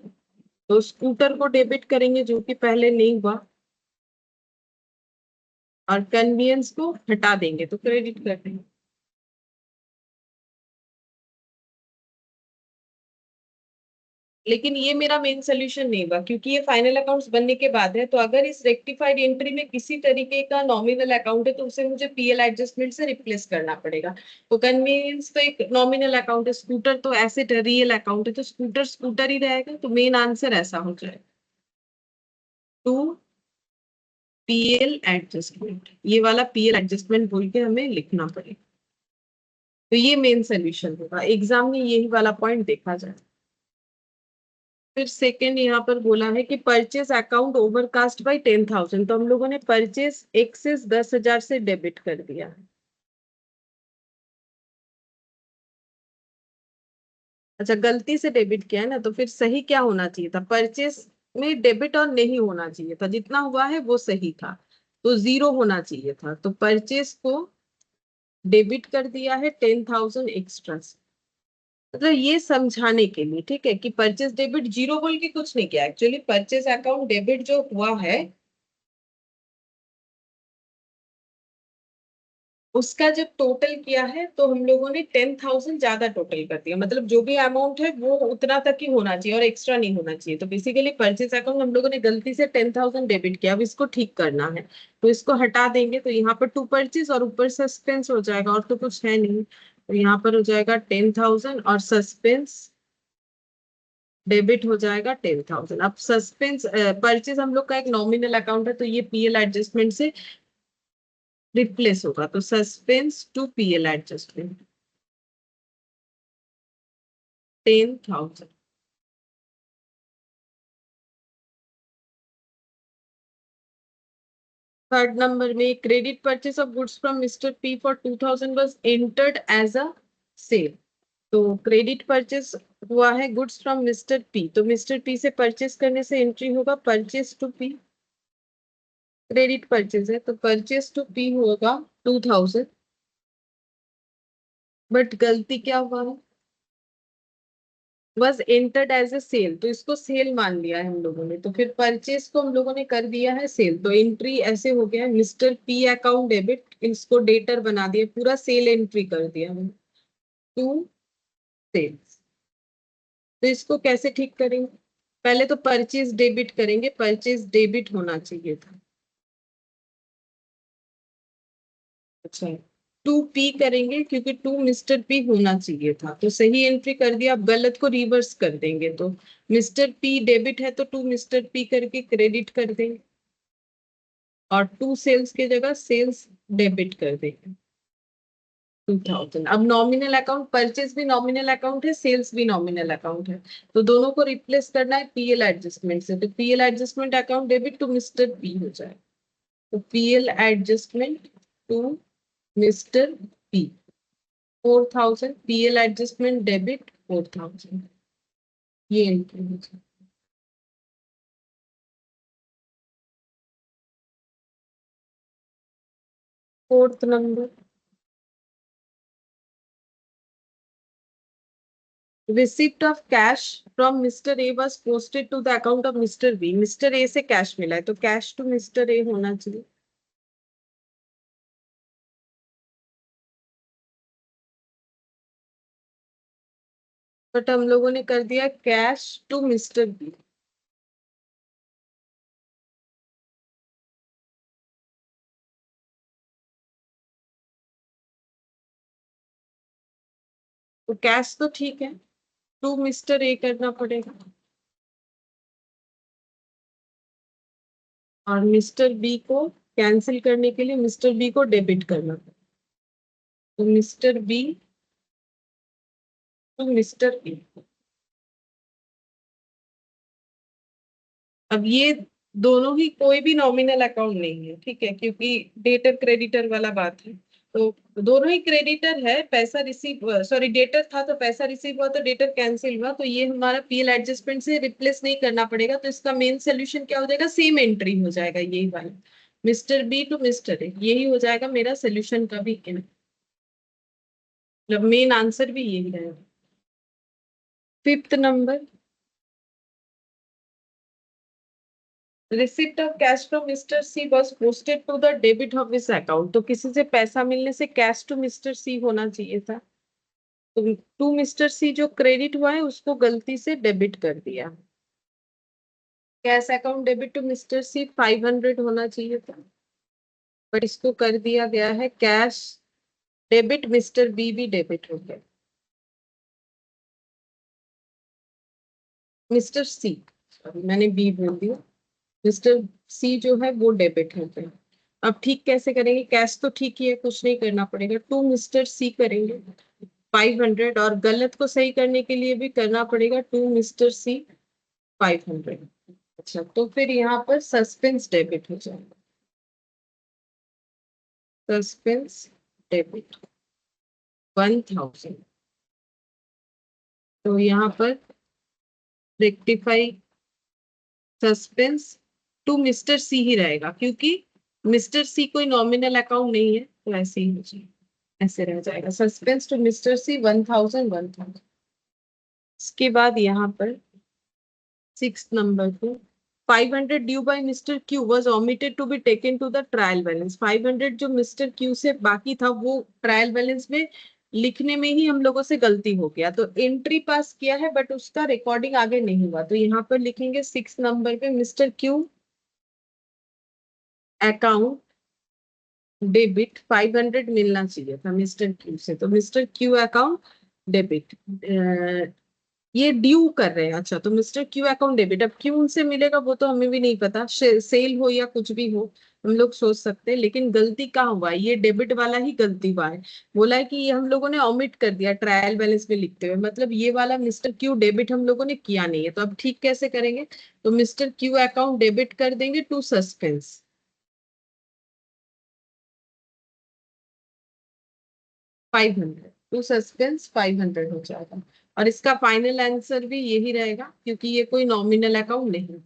तो स्कूटर को डेबिट करेंगे जो कि पहले नहीं हुआ, और कन्वीनियंस को हटा देंगे तो क्रेडिट कर देंगे। लेकिन ये मेरा मेन सोल्यूशन नहीं हुआ, क्योंकि ये फाइनल अकाउंट्स बनने के बाद है, तो अगर इस रेक्टिफाइड एंट्री में किसी तरीके का नॉमिनल अकाउंट है तो उसे मुझे पीएल एडजस्टमेंट से रिप्लेस करना पड़ेगा। तो कन्वीनियंस तो एक नॉमिनल अकाउंट है, स्कूटर तो एसेट है, रियल अकाउंट है, तो स्कूटर स्कूटर ही रहेगा, तो मेन आंसर ऐसा हो जाएगा टू पीएल एडजस्टमेंट। ये वाला पीएल एडजस्टमेंट बोल के हमें लिखना पड़ेगा, तो ये मेन सोल्यूशन होगा, एग्जाम में यही वाला पॉइंट देखा जाए। फिर सेकंड यहाँ पर बोला है कि परचेज अकाउंट ओवरकास्ट बाय 10,000, तो हम लोगों ने परचेज एक्सेस 10,000 से डेबिट कर दिया है। अच्छा, गलती से डेबिट किया है ना, तो फिर सही क्या होना चाहिए था, परचेज में डेबिट और नहीं होना चाहिए था, जितना हुआ है वो सही था, तो 0 होना चाहिए था, तो परचेज को डेबिट कर दिया है 10,000 एक्स्ट्रा। मतलब ये समझाने के लिए, ठीक है, कि परचेज डेबिट 0 बोल के कुछ नहीं किया, एक्चुअली परचेज अकाउंट डेबिट जो हुआ है उसका जब टोटल किया है तो हम लोगों ने 10,000 ज्यादा टोटल कर दिया, मतलब जो भी अमाउंट है वो उतना तक ही होना चाहिए और एक्स्ट्रा नहीं होना चाहिए, तो बेसिकली परचेज अकाउंट हम लोगों ने गलती से 10,000 डेबिट किया, अब इसको ठीक करना है, तो इसको हटा देंगे, तो यहाँ पर टू परचेज और ऊपर सस्पेंस हो जाएगा, और तो कुछ है नहीं, तो यहाँ पर हो जाएगा 10,000 और सस्पेंस डेबिट हो जाएगा 10,000। अब सस्पेंस परचेज हम लोग का एक नॉमिनल अकाउंट है, तो ये पीएल एडजस्टमेंट से रिप्लेस होगा, तो suspense to PL adjustment 10,000। Third number में credit purchase of goods from mister P for 2,000 was entered as a sale, तो क्रेडिट परचेस हुआ है गुड्स फ्रॉम मिस्टर पी, तो मिस्टर पी से परचेस करने से एंट्री होगा purchase to P, credit purchase है तो परचेस टू पी होगा 2,000, बट गलती क्या हुआ है, was entered as a sale, तो इसको सेल मान लिया है हम लोगों ने, तो फिर परचेस को हम लोगों ने कर दिया है सेल, तो एंट्री ऐसे हो गया मिस्टर पी अकाउंट डेबिट, इसको डेटर बना दिया, पूरा सेल एंट्री कर दिया हमने टू सेल्स। तो इसको कैसे ठीक करेंगे, पहले तो परचेज डेबिट करेंगे, परचेज डेबिट होना चाहिए था। अच्छा, टू पी करेंगे क्योंकि टू मिस्टर पी होना चाहिए था, तो सही एंट्री कर दिया, अब गलत को रिवर्स कर देंगे, तो मिस्टर पी डेबिट है तो टू मिस्टर पी करके क्रेडिट कर देंगे, और टू सेल्स की जगह सेल्स डेबिट कर देंगे 2,000। अब नॉमिनल अकाउंट, परचेज भी नॉमिनल अकाउंट है, सेल्स भी नॉमिनल अकाउंट है, तो दोनों को रिप्लेस करना है पीएल एडजस्टमेंट से, तो PL adjustment account debit to mister P हो जाए, तो PL adjustment to mister P 4,000, PL adjustment debit 4,000, ये एंट्री हो जाए। Fourth number, receipt of cash from Mr. A was posted to the account of Mr. B, Mr. A से cash मिला है तो कैश टू मिस्टर ए होना चाहिए, but हम लोगों ने कर दिया कैश टू मिस्टर बी, तो कैश तो ठीक है, टू मिस्टर ए करना पड़ेगा, और मिस्टर बी को कैंसिल करने के लिए मिस्टर बी को डेबिट करना था। तो mister B to mister A. अब ये दोनों ही कोई भी नॉमिनल अकाउंट नहीं है, ठीक है, क्योंकि डेटर क्रेडिटर वाला बात है। तो दोनों ही क्रेडिटर है, पैसा रिसीव, सॉरी डेटर था तो पैसा रिसीव हुआ तो डेटर कैंसिल हुआ, तो ये हमारा पीएल एडजस्टमेंट से रिप्लेस नहीं करना पड़ेगा। तो इसका मेन सोल्यूशन क्या हो जाएगा, सेम एंट्री हो जाएगा, यही वाला mister B to mister A, यही हो जाएगा मेरा सोल्यूशन का भी, मतलब मेन आंसर भी यही रहेगा। Fifth number, receipt of cash from mister C was posted to the debit of his account. तो किसी से पैसा मिलने से कैश टू मिस्टर सी होना चाहिए था, तो टू मिस्टर सी जो क्रेडिट हुआ है उसको गलती से डेबिट कर दिया। Cash account debit to mister C 500 होना चाहिए था, पर इसको कर दिया गया है कैश डेबिट, मिस्टर बी भी डेबिट हो गया, मिस्टर सी, सॉरी मैंने बी बोल दिया, मिस्टर सी जो है वो डेबिट हो गया। अब ठीक कैसे करेंगे, कैश तो ठीक ही है, कुछ नहीं करना पड़ेगा, टू मिस्टर सी करेंगे 500, और गलत को सही करने के लिए भी करना पड़ेगा टू मिस्टर सी 500। अच्छा, तो फिर यहाँ पर सस्पेंस डेबिट हो जाएगा, सस्पेंस डेबिट 1000। तो यहाँ पर रेक्टिफाई सस्पेंस टू मिस्टर सी ही रहेगा, क्योंकि मिस्टर सी कोई नॉमिनल अकाउंट नहीं है, तो ऐसे ही हो जाएगा, ऐसे रह जाएगा सस्पेंस टू मिस्टर सी 1000। इसके बाद यहाँ पर सिक्स नंबर पे 500 due by mister Q was omitted to be taken to the trial balance. 500 जो मिस्टर क्यू से बाकी था वो ट्रायल बैलेंस में लिखने में ही हम लोगों से गलती हो गया, तो एंट्री पास किया है बट उसका रिकॉर्डिंग आगे नहीं हुआ, तो यहाँ पर लिखेंगे सिक्स नंबर पे मिस्टर क्यू अकाउंट डेबिट 500 मिलना चाहिए था मिस्टर क्यू से, तो मिस्टर क्यू अकाउंट डेबिट, ये ड्यू कर रहे हैं। अच्छा, तो मिस्टर क्यू अकाउंट डेबिट, अब क्यों उनसे मिलेगा वो तो हमें भी नहीं पता, सेल हो या कुछ भी हो हम लोग सोच सकते हैं, लेकिन गलती कहाँ हुआ है, ये डेबिट वाला ही गलती हुआ है। बोला है कि ये हम लोगों ने ऑमिट कर दिया ट्रायल बैलेंस में लिखते हुए, मतलब ये वाला मिस्टर क्यू डेबिट हम लोगों ने किया नहीं है, तो अब ठीक कैसे करेंगे, तो मिस्टर क्यू अकाउंट डेबिट कर देंगे टू सस्पेंस 500, टू सस्पेंस 500 हो जाएगा, और इसका फाइनल आंसर भी यही रहेगा क्योंकि ये कोई नॉमिनल अकाउंट नहीं है।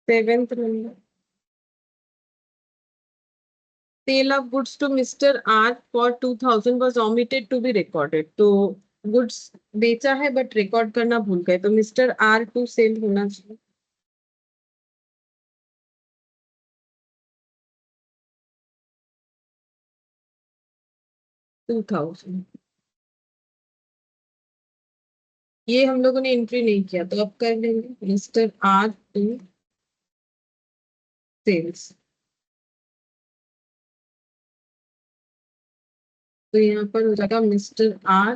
Seventh number, sale of goods to mister R for 2000 was omitted to be recorded. तो गुड्स बेचा है बट रिकॉर्ड करना भूल गए, तो मिस्टर आर टू सेल होना चाहिए, टू थाउजेंड। ये हम लोगों ने एंट्री नहीं किया, तो अब कर लेंगे मिस्टर आर टू सेल्स। तो यहाँ पर हो जाएगा mister R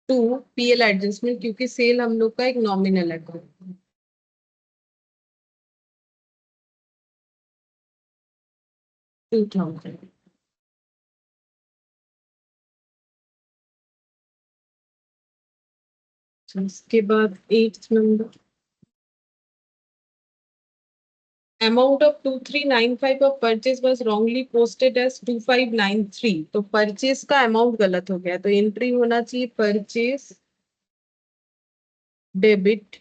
to PL adjustment, क्योंकि सेल हम लोग का एक नॉमिनल अकाउंट, 2000। इसके बाद eighth number, amount of 2395 of purchase was wrongly posted as 2593। तो परचेस का अमाउंट गलत हो गया, तो एंट्री होना चाहिए परचेस डेबिट,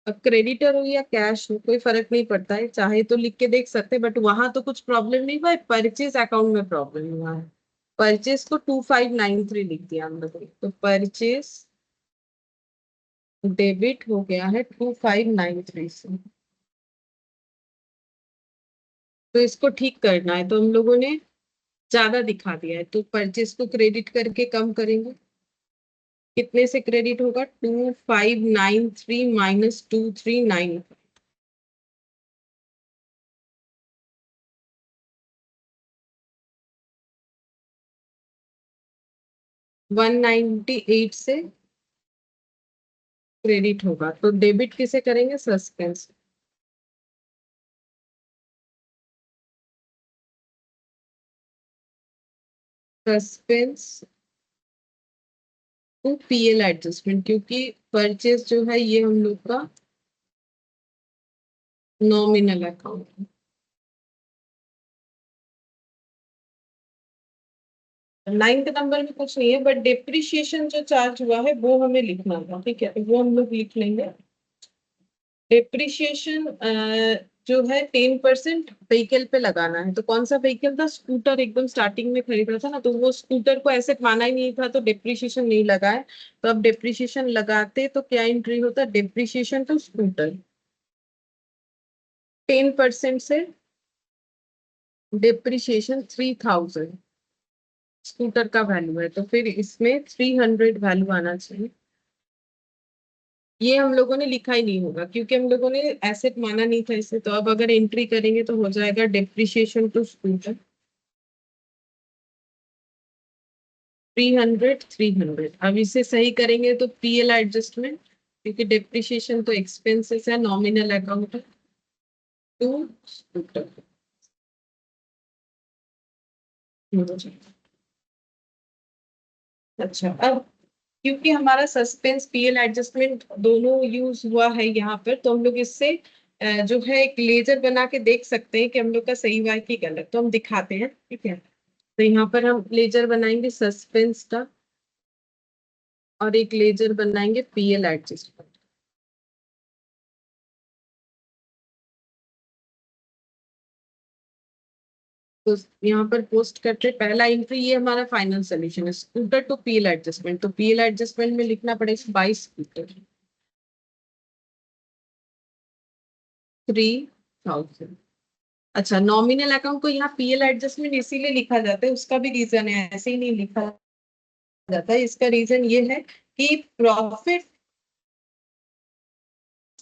अब क्रेडिटर हो या कैश हो कोई फर्क नहीं पड़ता है, चाहे तो लिख के देख सकते, बट वहां तो कुछ प्रॉब्लम नहीं हुआ है, परचेस अकाउंट में प्रॉब्लम हुआ है, परचेस को 2593 लिख दिया हम लोगों ने, तो परचेस डेबिट हो गया है 2593 से। तो इसको ठीक करना है, तो हम लोगों ने ज्यादा दिखा दिया है, तो परचेस को क्रेडिट करके कम करेंगे, कितने से क्रेडिट होगा, 2593 माइनस 2395, 198 से क्रेडिट होगा, तो डेबिट किसे करेंगे? Suspense. Suspense to PL adjustment, क्योंकि परचेज जो है ये हम लोग का नॉमिनल अकाउंट। 9th नंबर में कुछ नहीं है, बट डिप्रिशिएशन जो चार्ज हुआ है वो हमें लिखना था, ठीक है, वो हम लोग लिख लेंगे। डिप्रिशिएशन जो है 10% व्हीकल पे लगाना है। तो कौन सा व्हीकल था? स्कूटर, एकदम स्टार्टिंग में खरीदा था ना, तो वो स्कूटर को एसेट माना ही नहीं था, तो डिप्रिशिएशन नहीं लगाए। तो अब डिप्रिशिएशन लगाते तो क्या एंट्री होता? डिप्रिशिएशन टू स्कूटर, 10% से डिप्रिशिएशन 3000 स्कूटर का वैल्यू है, तो फिर इसमें 300 वैल्यू आना चाहिए। ये हम लोगों ने लिखा ही नहीं होगा, क्योंकि हम लोगों ने एसेट माना नहीं था इसे। तो अब अगर एंट्री करेंगे तो हो जाएगा डिप्रिशिएशन टू स्कूटर 300। अब इसे सही करेंगे तो पीएल एडजस्टमेंट, क्योंकि डिप्रिशिएशन तो एक्सपेंसेस है, नॉमिनल अकाउंट टू स्कूटर। अच्छा, अब क्योंकि हमारा सस्पेंस पीएल एडजस्टमेंट दोनों यूज हुआ है यहाँ पर, तो हम लोग इससे जो है एक लेजर बना के देख सकते हैं कि हम लोग का सही हुआ है कि गलत। तो हम दिखाते हैं, ठीक है। तो यहाँ पर हम लेजर बनाएंगे सस्पेंस का, और एक लेजर बनाएंगे पीएल एडजस्टमेंट। तो यहाँ पर पोस्ट करते पहला एंट्री, ये हमारा फाइनल सोल्यूशन है, स्कूटर टू पीएल एडजस्टमेंट। तो पीएल एडजस्टमेंट में लिखना पड़ेगा 22 स्कूटर 3000। अच्छा, नॉमिनल अकाउंट को यहाँ पीएल एडजस्टमेंट इसीलिए लिखा जाता है, उसका भी रीजन है, ऐसे ही नहीं लिखा जाता है। इसका रीजन ये है कि प्रॉफिट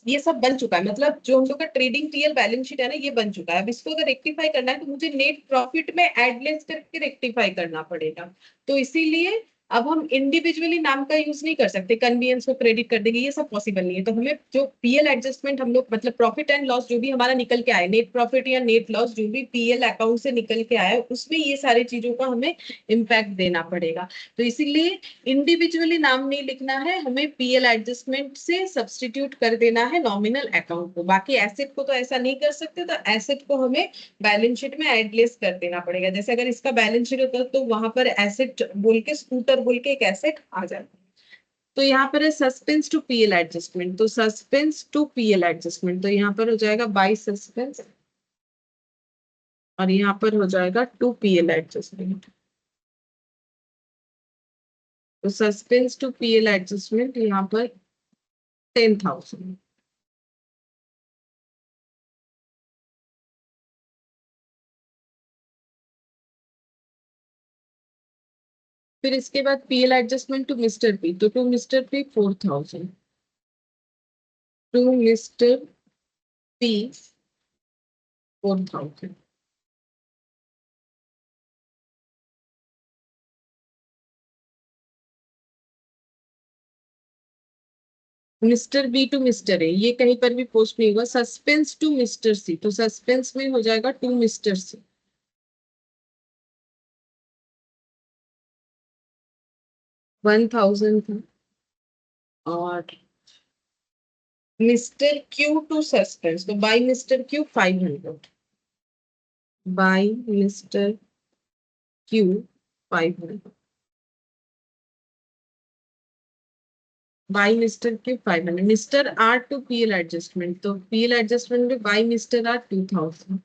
ये सब बन चुका है, मतलब जो हम लोग का ट्रेडिंग पीएल बैलेंस शीट है ना, ये बन चुका है। अब इसको अगर रेक्टिफाई करना है तो मुझे नेट प्रॉफिट में एडलेस करके रेक्टिफाई करना पड़ेगा। तो इसीलिए अब हम इंडिविजुअली नाम का यूज नहीं कर सकते, कन्वीनियंस को क्रेडिट कर देंगे, ये सब पॉसिबल नहीं है। तो हमें जो पीएल एडजस्टमेंट हम लोग, मतलब प्रॉफिट एंड लॉस जो भी हमारा निकल के आए, नेट प्रॉफिट या नेट लॉस जो भी पीएल अकाउंट से निकल के आए, उसमें ये सारी चीजों का हमें इम्पैक्ट देना पड़ेगा। तो इसीलिए इंडिविजुअली नाम नहीं लिखना है, हमें पीएल एडजस्टमेंट से सब्सटीट्यूट कर देना है नॉमिनल अकाउंट को। बाकी एसेट को तो ऐसा नहीं कर सकते, तो एसेट को हमें बैलेंस शीट में एडलेस कर देना पड़ेगा। जैसे अगर इसका बैलेंस शीट होता तो वहां पर एसेट बोल के, स्कूटर बोल के एक एसेट आ जाता। तो यहाँ पर है सस्पेंस टू पीएल एडजस्टमेंट, तो सस्पेंस टू पीएल एडजस्टमेंट, तो यहाँ पर हो जाएगा बाई सस्पेंस, और यहाँ पर हो जाएगा टू पीएल एडजस्टमेंट। तो सस्पेंस टू पीएल एडजस्टमेंट यहाँ पर 10,000। फिर इसके बाद PL adjustment to mister P, तो to mister P 4,000, to mister P 4,000। Mister B to mister A, ये कहीं पर भी पोस्ट नहीं हुआ। सस्पेंस टू मिस्टर सी, तो सस्पेंस में हो जाएगा टू मिस्टर सी, 1,000 था। और मिस्टर क्यू टू सस्पेंस, तो by mister Q 500, by mister Q 500, by mister Q 500। Mister R to PL adjustment, तो पीएल एडजस्टमेंट में by mister R 2,000,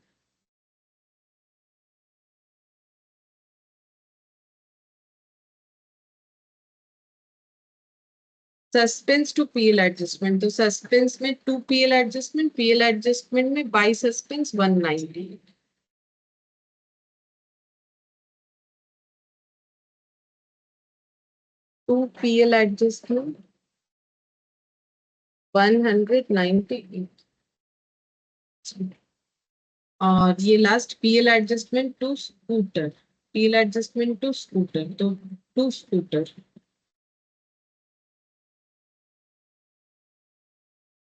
suspense to PL adjustment, तो सस्पेंस में to PL adjustment, PL adjustment में by suspense 190, to PL adjustment 198। और ये last PL adjustment to scooter, PL adjustment to scooter, तो to scooter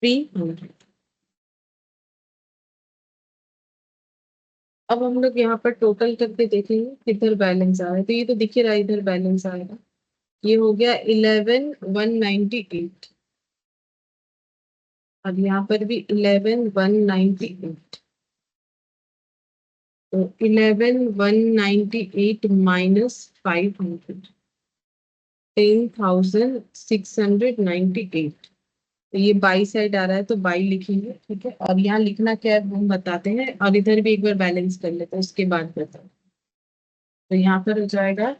300। अब हम लोग यहाँ पर टोटल करके देखेंगे किधर बैलेंस आ रहा है, तो ये तो दिख ही रहा है इधर बैलेंस आएगा। ये हो गया 11,198। अब यहाँ पर भी 11,198, तो 11,198 माइनस 500, 10,698। तो ये बाई साइड आ रहा है तो बाई लिखेंगे, ठीक है। और यहाँ लिखना क्या है वो हम बताते हैं, और इधर भी एक बार बैलेंस कर लेते हैं उसके बाद बताओ। तो यहाँ पर हो जाएगा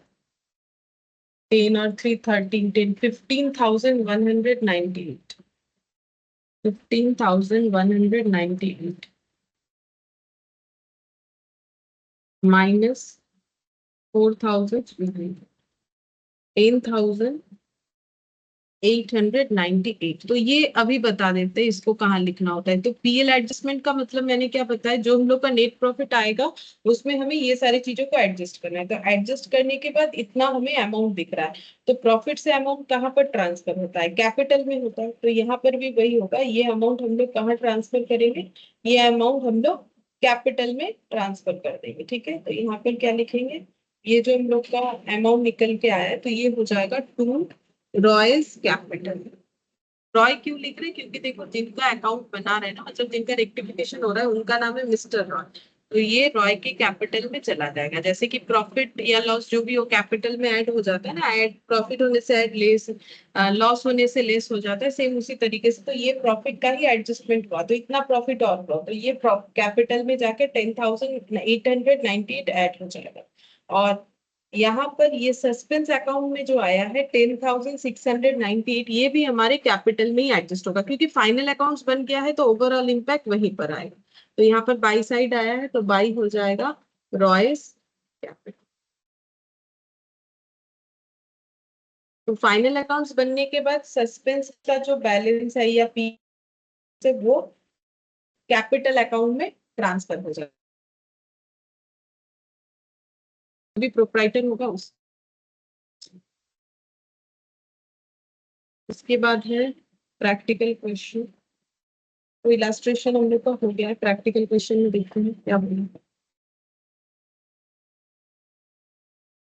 10 और 3 13, 10 15,198, 15,198 माइनस 4,300, 10,898। तो ये अभी बता देते हैं इसको कहाँ लिखना होता है। तो पीएल एडजस्टमेंट का मतलब मैंने क्या बताया, जो हम लोग का नेट प्रॉफिट आएगा उसमें हमें ये सारी चीजों को एडजस्ट करना है। तो एडजस्ट करने के बाद इतना हमें अमाउंट दिख रहा है, तो प्रॉफिट से अमाउंट कहाँ पर ट्रांसफर होता है, कैपिटल में होता है। तो यहाँ पर भी वही होगा, ये अमाउंट हम लोग कहाँ ट्रांसफर करेंगे, ये अमाउंट हम लोग कैपिटल में ट्रांसफर कर देंगे, ठीक है। तो यहाँ पर क्या लिखेंगे, ये जो हम लोग का अमाउंट निकल के आया है तो ये हो जाएगा टू रॉयल्स कैपिटल। रॉय क्यों लिख रहे हैं, क्योंकि देखो जिनका अकाउंट बना रहे हैं ना, मतलब जिनका रेक्टिफिकेशन हो रहा है उनका नाम है मिस्टर रॉय। तो ये रॉय के कैपिटल में चला जाएगा। जैसे कि प्रॉफिट या लॉस जो भी हो कैपिटल में ऐड हो जाता है ना, ऐड प्रॉफिट होने से ऐड लेस, लॉस होने से लेस हो जाता है, सेम उसी तरीके से। तो ये प्रॉफिट का ही एडजस्टमेंट हुआ, तो इतना प्रॉफिट और हुआ, तो ये कैपिटल में जाके 10,898 ऐड हो जाएगा। और यहाँ पर ये सस्पेंस अकाउंट में जो आया है 10,698, ये भी हमारे कैपिटल में ही एडजस्ट होगा, क्योंकि फाइनल अकाउंट्स बन गया है तो ओवरऑल इम्पैक्ट वहीं पर आएगा। तो यहाँ पर बाई साइड आया है तो बाई हो जाएगा रॉयस कैपिटल। तो फाइनल अकाउंट्स बनने के बाद सस्पेंस का जो बैलेंस है या पी से वो कैपिटल अकाउंट में ट्रांसफर हो जाएगा। अभी प्रोप्राइटर होगा उसके बाद है प्रैक्टिकल क्वेश्चन। तो इलास्ट्रेशन हम लोग का हो गया है, प्रैक्टिकल क्वेश्चन में देखते हैं क्या बोला।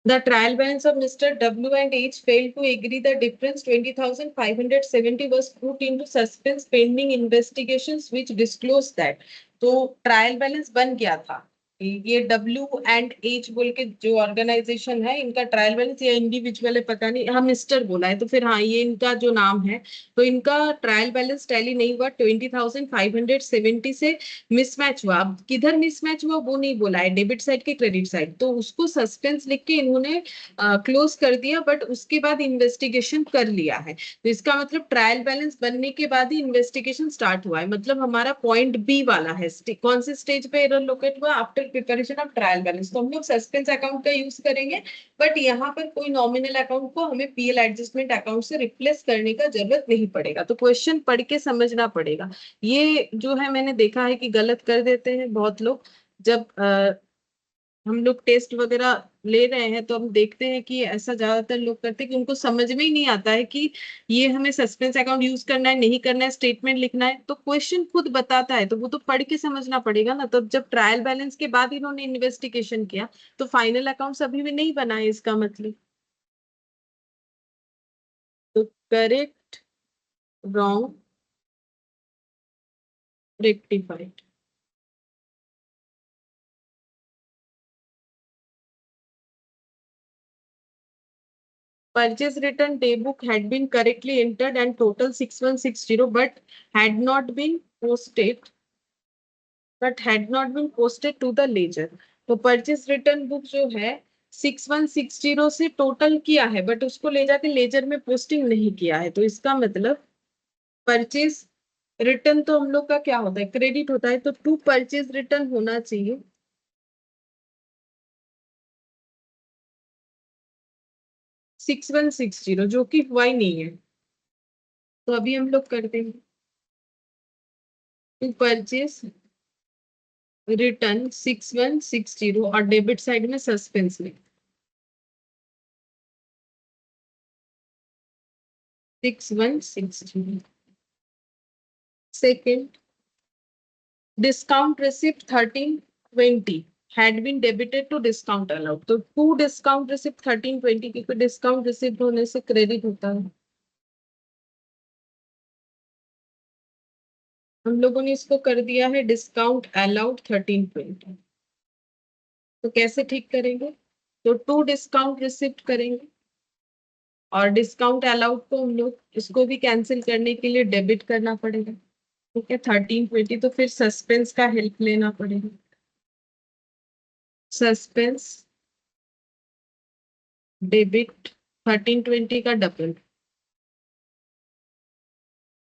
The trial balance of Mr. W and H failed to agree the difference 20,570 was put into suspense pending investigations which disclosed that। तो ट्रायल बैलेंस बन गया था, ये डब्ल्यू एंड एच बोल के जो ऑर्गेनाइजेशन है इनका ट्रायल बैलेंस, या इंडिविजुअल है पता नहीं, हाँ मिस्टर बोला है तो फिर हाँ ये इनका जो नाम है, तो इनका ट्रायल बैलेंस टैली नहीं हुआ, 20,570 से मिसमैच हुआ। अब किधर मिसमैच हुआ वो नहीं बोला है, डेबिट साइड के क्रेडिट साइड, तो उसको सस्पेंस लिख के इन्होंने क्लोज कर दिया, बट उसके बाद इन्वेस्टिगेशन कर लिया है। तो इसका मतलब ट्रायल बैलेंस बनने के बाद ही इन्वेस्टिगेशन स्टार्ट हुआ है, मतलब हमारा पॉइंट बी वाला है। कौन से स्टेज पे एरर लोकेट हुआ, after preparation of trial balance. तो हम लोग सस्पेंस अकाउंट का यूज करेंगे, बट यहाँ पर कोई नॉमिनल अकाउंट को हमें पीएल एडजस्टमेंट अकाउंट से रिप्लेस करने का जरूरत नहीं पड़ेगा। तो क्वेश्चन पढ़ के समझना पड़ेगा। ये जो है मैंने देखा है कि गलत कर देते हैं बहुत लोग, जब हम लोग टेस्ट वगैरह ले रहे हैं तो हम देखते हैं कि ऐसा ज्यादातर लोग करते हैं कि उनको समझ में ही नहीं आता है कि ये हमें सस्पेंस अकाउंट यूज करना है नहीं करना है, स्टेटमेंट लिखना है। तो क्वेश्चन खुद बताता है तो वो तो पढ़ के समझना पड़ेगा ना। तो जब ट्रायल बैलेंस के बाद इन्होंने इन्वेस्टिगेशन किया तो फाइनल अकाउंट्स अभी भी नहीं बनाए, इसका मतलब। तो correct, wrong, rectified. Purchase return day book had been correctly entered and total 6160, but had not been posted, to the ledger। तो परचेज रिटर्न बुक जो है 6160 से टोटल किया है, बट उसको ले जाके लेजर में पोस्टिंग नहीं किया है। तो इसका मतलब परचेज रिटर्न तो हम लोग का क्या होता है, क्रेडिट होता है, तो टू परचेज रिटर्न होना चाहिए 6160, जो कि हुआ ही नहीं है। तो अभी हम लोग कर देंगे टू परचेज रिटर्न 6160, और डेबिट साइड में सस्पेंस में 6160। Second, discount receipt 1320 had been debited to discount allowed. तो टू डिस्काउंट रिसिप्ट 1320 की कोई डिस्काउंट रिसिप्ट होने से क्रेडिट होता है। हम लोगों ने इसको कर दिया है डिस्काउंट अलाउड 1320। तो कैसे ठीक करेंगे? तो टू डिस्काउंट रिसिप्ट करेंगे और डिस्काउंट अलाउड को हम लोग इसको भी कैंसिल करने के लिए डेबिट करना पड़ेगा। ठीक है, 1320। तो फिर सस्पेंस का हेल्प लेना पड़ेगा। सस्पेंस डेबिट 1320 का double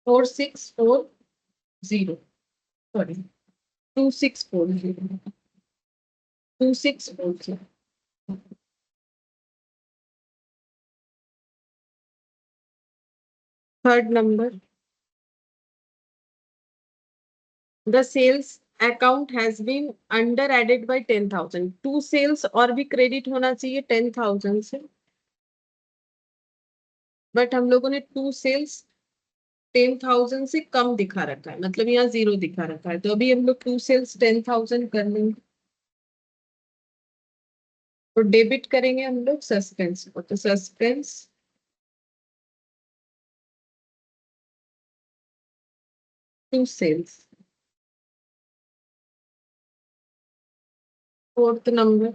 4640, sorry 2640, 2640। Third number, the sales account has been under added by 10,000। To sales और भी क्रेडिट होना चाहिए 10,000 से, बट हम लोगों ने टू सेल्स 10,000 से कम दिखा रखा है, मतलब यहाँ जीरो दिखा रखा है। तो अभी हम लोग टू सेल्स 10,000 कर लेंगे। तो डेबिट करेंगे हम लोग सस्पेंस को, तो suspense to sales. Fourth number,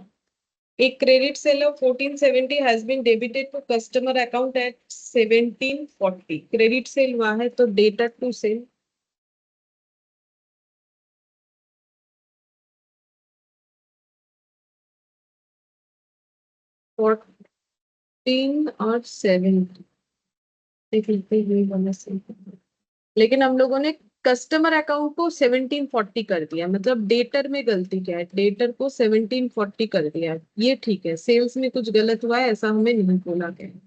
एक credit sale of 1470 has been debited to customer account at 1740। Credit sale हुआ है तो डेटा टू सेल। और 3 और 7 देख लेते हैं, यही वाला सही है। लेकिन हम लोगों ने कस्टमर अकाउंट को 1740 कर दिया, मतलब डेटर में गलती क्या है, डेटर को 1740 कर दिया है। ये ठीक है, सेल्स में कुछ गलत हुआ है ऐसा हमें नहीं बोला गया है।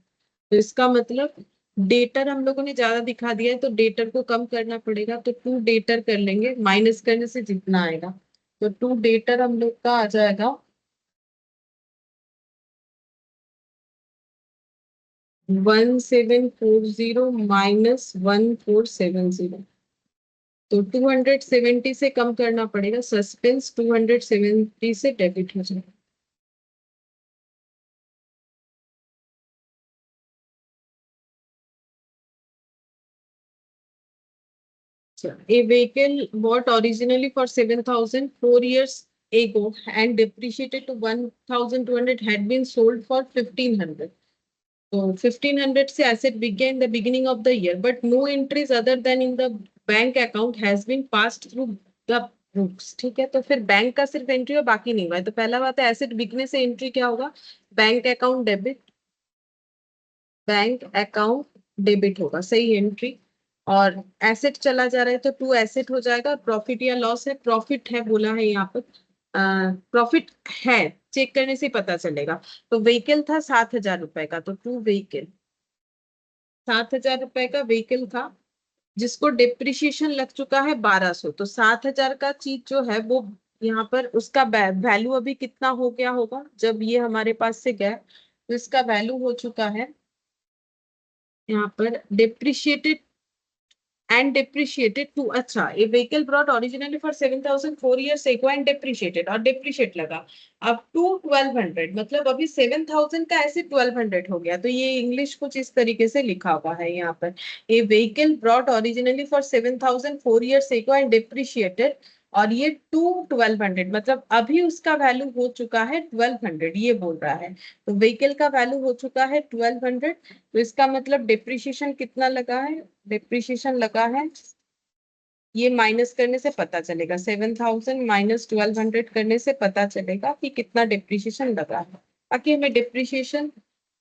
तो इसका मतलब डेटर हम लोगों ने ज्यादा दिखा दिया है, तो डेटर को कम करना पड़ेगा। तो टू डेटर कर लेंगे, माइनस करने से जितना आएगा। तो टू डेटर हम लोग का आ जाएगा 1740 माइनस 1470। तो 270 से कम करना पड़ेगा, सस्पेंस 270 से डेबिट हो जाएगा। A vehicle bought originally for 7,000 4 years ago and depreciated to 1,200 had been sold for 1,500। So 1,500 से asset began in the beginning of the year, but no entries other than in the bank account has been passed through the books। ठीक है, तो फिर bank का सिर्फ entry और बाकी नहीं हुआ है। तो पहला बात है, एसेट बिकने से एंट्री क्या होगा? Bank account debit, bank account debit होगा, सही एंट्री। और एसेट चला जा रहा है तो टू एसेट हो जाएगा। प्रॉफिट या लॉस है, प्रॉफिट है बोला है यहाँ पर, प्रॉफिट है, चेक करने से पता चलेगा। तो व्हीकल था 7,000 रुपए का, तो टू व्हीकल 7,000 रुपए का व्हीकल था जिसको डिप्रिशिएशन लग चुका है 1,200। तो 7,000 का चीज जो है वो यहाँ पर उसका वैल्यू अभी कितना हो गया होगा जब ये हमारे पास से गया, तो इसका वैल्यू हो चुका है यहाँ पर डिप्रिशिएटेड and depreciated to। अच्छा, a vehicle brought originally for 7,000 4 years ago and depreciated, और depreciate लगा अब टू 1,200, मतलब अभी 7,000 का ऐसे 1,200 हो गया। तो ये इंग्लिश कुछ इस तरीके से लिखा हुआ है यहाँ पर, a vehicle brought originally for 7,000 4 years ago and depreciated, और ये टू 1,200, मतलब अभी उसका वैल्यू हो चुका है 1,200, ये बोल रहा है। तो व्हीकल का वैल्यू हो चुका है 1,200, तो इसका मतलब डिप्रिशिएशन कितना लगा है? डिप्रिशिएशन लगा है, ये माइनस करने से पता चलेगा, 7,000 माइनस 1,200 करने से पता चलेगा कि कितना डिप्रिशिएशन लगा है। बाकी हमें डिप्रिशिएशन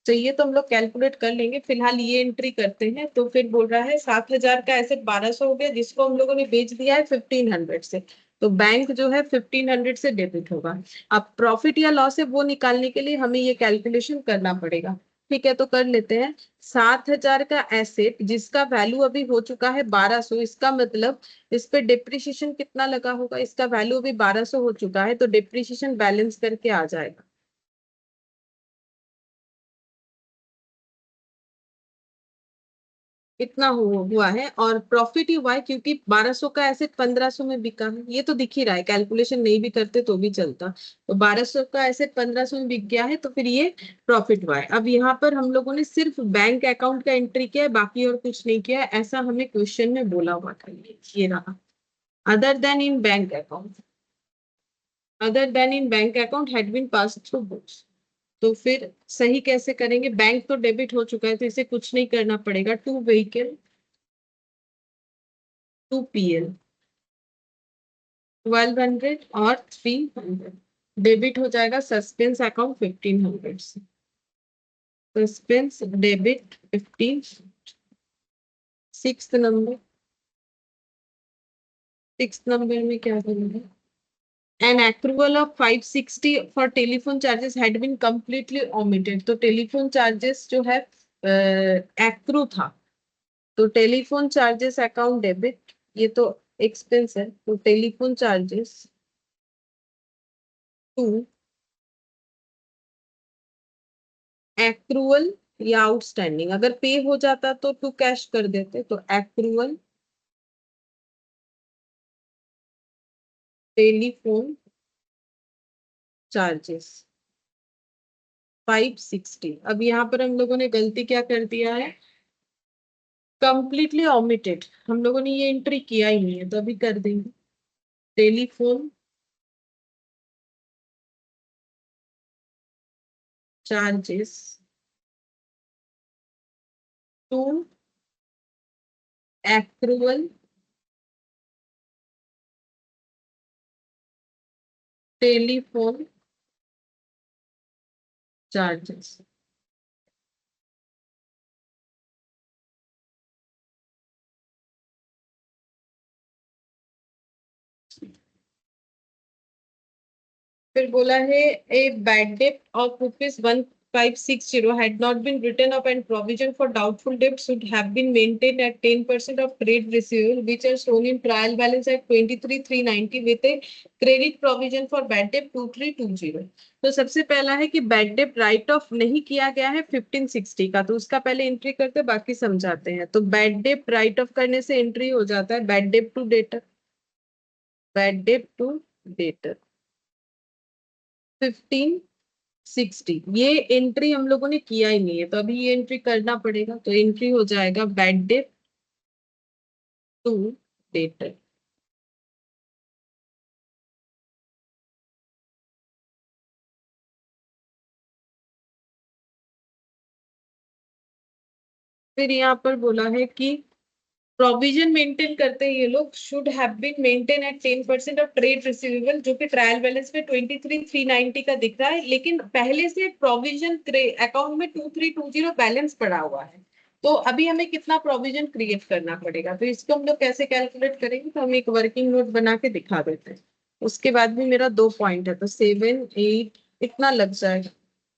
चाहिए तो हम लोग कैलकुलेट कर लेंगे, फिलहाल ये एंट्री करते हैं। तो फिर बोल रहा है 7,000 का एसेट 1,200 हो गया जिसको हम लोगों ने बेच दिया है 1,500 से। तो बैंक जो है 1,500 से डेबिट होगा। अब प्रॉफिट या लॉस है वो निकालने के लिए हमें ये कैलकुलेशन करना पड़ेगा। ठीक है, तो कर लेते हैं। 7,000 का एसेट जिसका वैल्यू अभी हो चुका है 1,200, इसका मतलब इस पे डिप्रिशिएशन कितना लगा होगा? इसका वैल्यू अभी 1,200 हो चुका है, तो डिप्रिशिएशन बैलेंस करके आ जाएगा। इतना हुआ है, और प्रॉफिट ही हुआ है क्योंकि 1200 का एसेट 1500 में बिका है। ये तो दिख ही रहा है, कैलकुलेशन नहीं भी करते तो भी चलता। तो 1200 का एसेट 1500 में बिक गया है, तो फिर ये प्रॉफिट हुआ है। अब यहाँ पर हम लोगों ने सिर्फ बैंक अकाउंट का एंट्री किया है, बाकी और कुछ नहीं किया है, ऐसा हमें क्वेश्चन में बोला हुआ था। ये रहा, other than in bank account, other than in bank account had been pass through books. तो फिर सही कैसे करेंगे? बैंक तो डेबिट हो चुका है तो इसे कुछ नहीं करना पड़ेगा। टू व्हीकल, टू पीएल, 1200 और 300 डेबिट हो जाएगा। सस्पेंस अकाउंट 1500 से, suspense debit 15। Six number, six number में क्या करेंगे? An accrual of 560 for telephone charges had been completely omitted। तो टेलीफोन चार्जेस जो है एक्रू था, तो टेलीफोन चार्जेस अकाउंट डेबिट, ये तो एक्सपेंस है, तो टेलीफोन चार्जेस टू एक्रूअल या आउटस्टैंडिंग। अगर पे हो जाता तो टू कैश कर देते, तो एक्रूअल टेलीफोन चार्जेस 560। अब यहाँ पर हम लोगों ने गलती क्या कर दिया है? कंप्लीटली ओमिटेड, हम लोगों ने ये एंट्री किया ही नहीं है, तो अभी कर देंगे। Telephone charges to accrual telephone charges. फिर बोला है a bad debt of ₹1560 had not been written up, and provision for doubtful debt should have been maintained at 10% of trade receivable, which are shown in trial balance at 23,390 with a credit provision for bad debt 2320। तो सबसे पहला है कि bad debt right of नहीं किया गया है 1560 का, तो उसका पहले एंट्री करते बाकी समझाते हैं। तो बैड डेट राइट ऑफ करने से एंट्री हो जाता है bad debt to debtor, bad debt to debtor 1560। ये एंट्री हम लोगों ने किया ही नहीं है, तो अभी ये एंट्री करना पड़ेगा। तो एंट्री हो जाएगा बैड डेट टू डेटर। फिर यहाँ पर बोला है कि प्रोविजन मेंटेन करते हैं ये लोग, should have been maintain at 10% of trade receivable, जो कि ट्रायल बैलेंस में 23,390 का दिख रहा है, लेकिन पहले से प्रोविजन अकाउंट में 2320 बैलेंस पड़ा हुआ है। तो अभी हमें कितना प्रोविजन क्रिएट करना पड़ेगा? तो इसको हम लोग कैसे कैलकुलेट करेंगे? तो हम एक वर्किंग नोट बना के दिखा देते हैं। उसके बाद भी मेरा 2 पॉइंट है, तो 7 8 इतना लग जाएगा।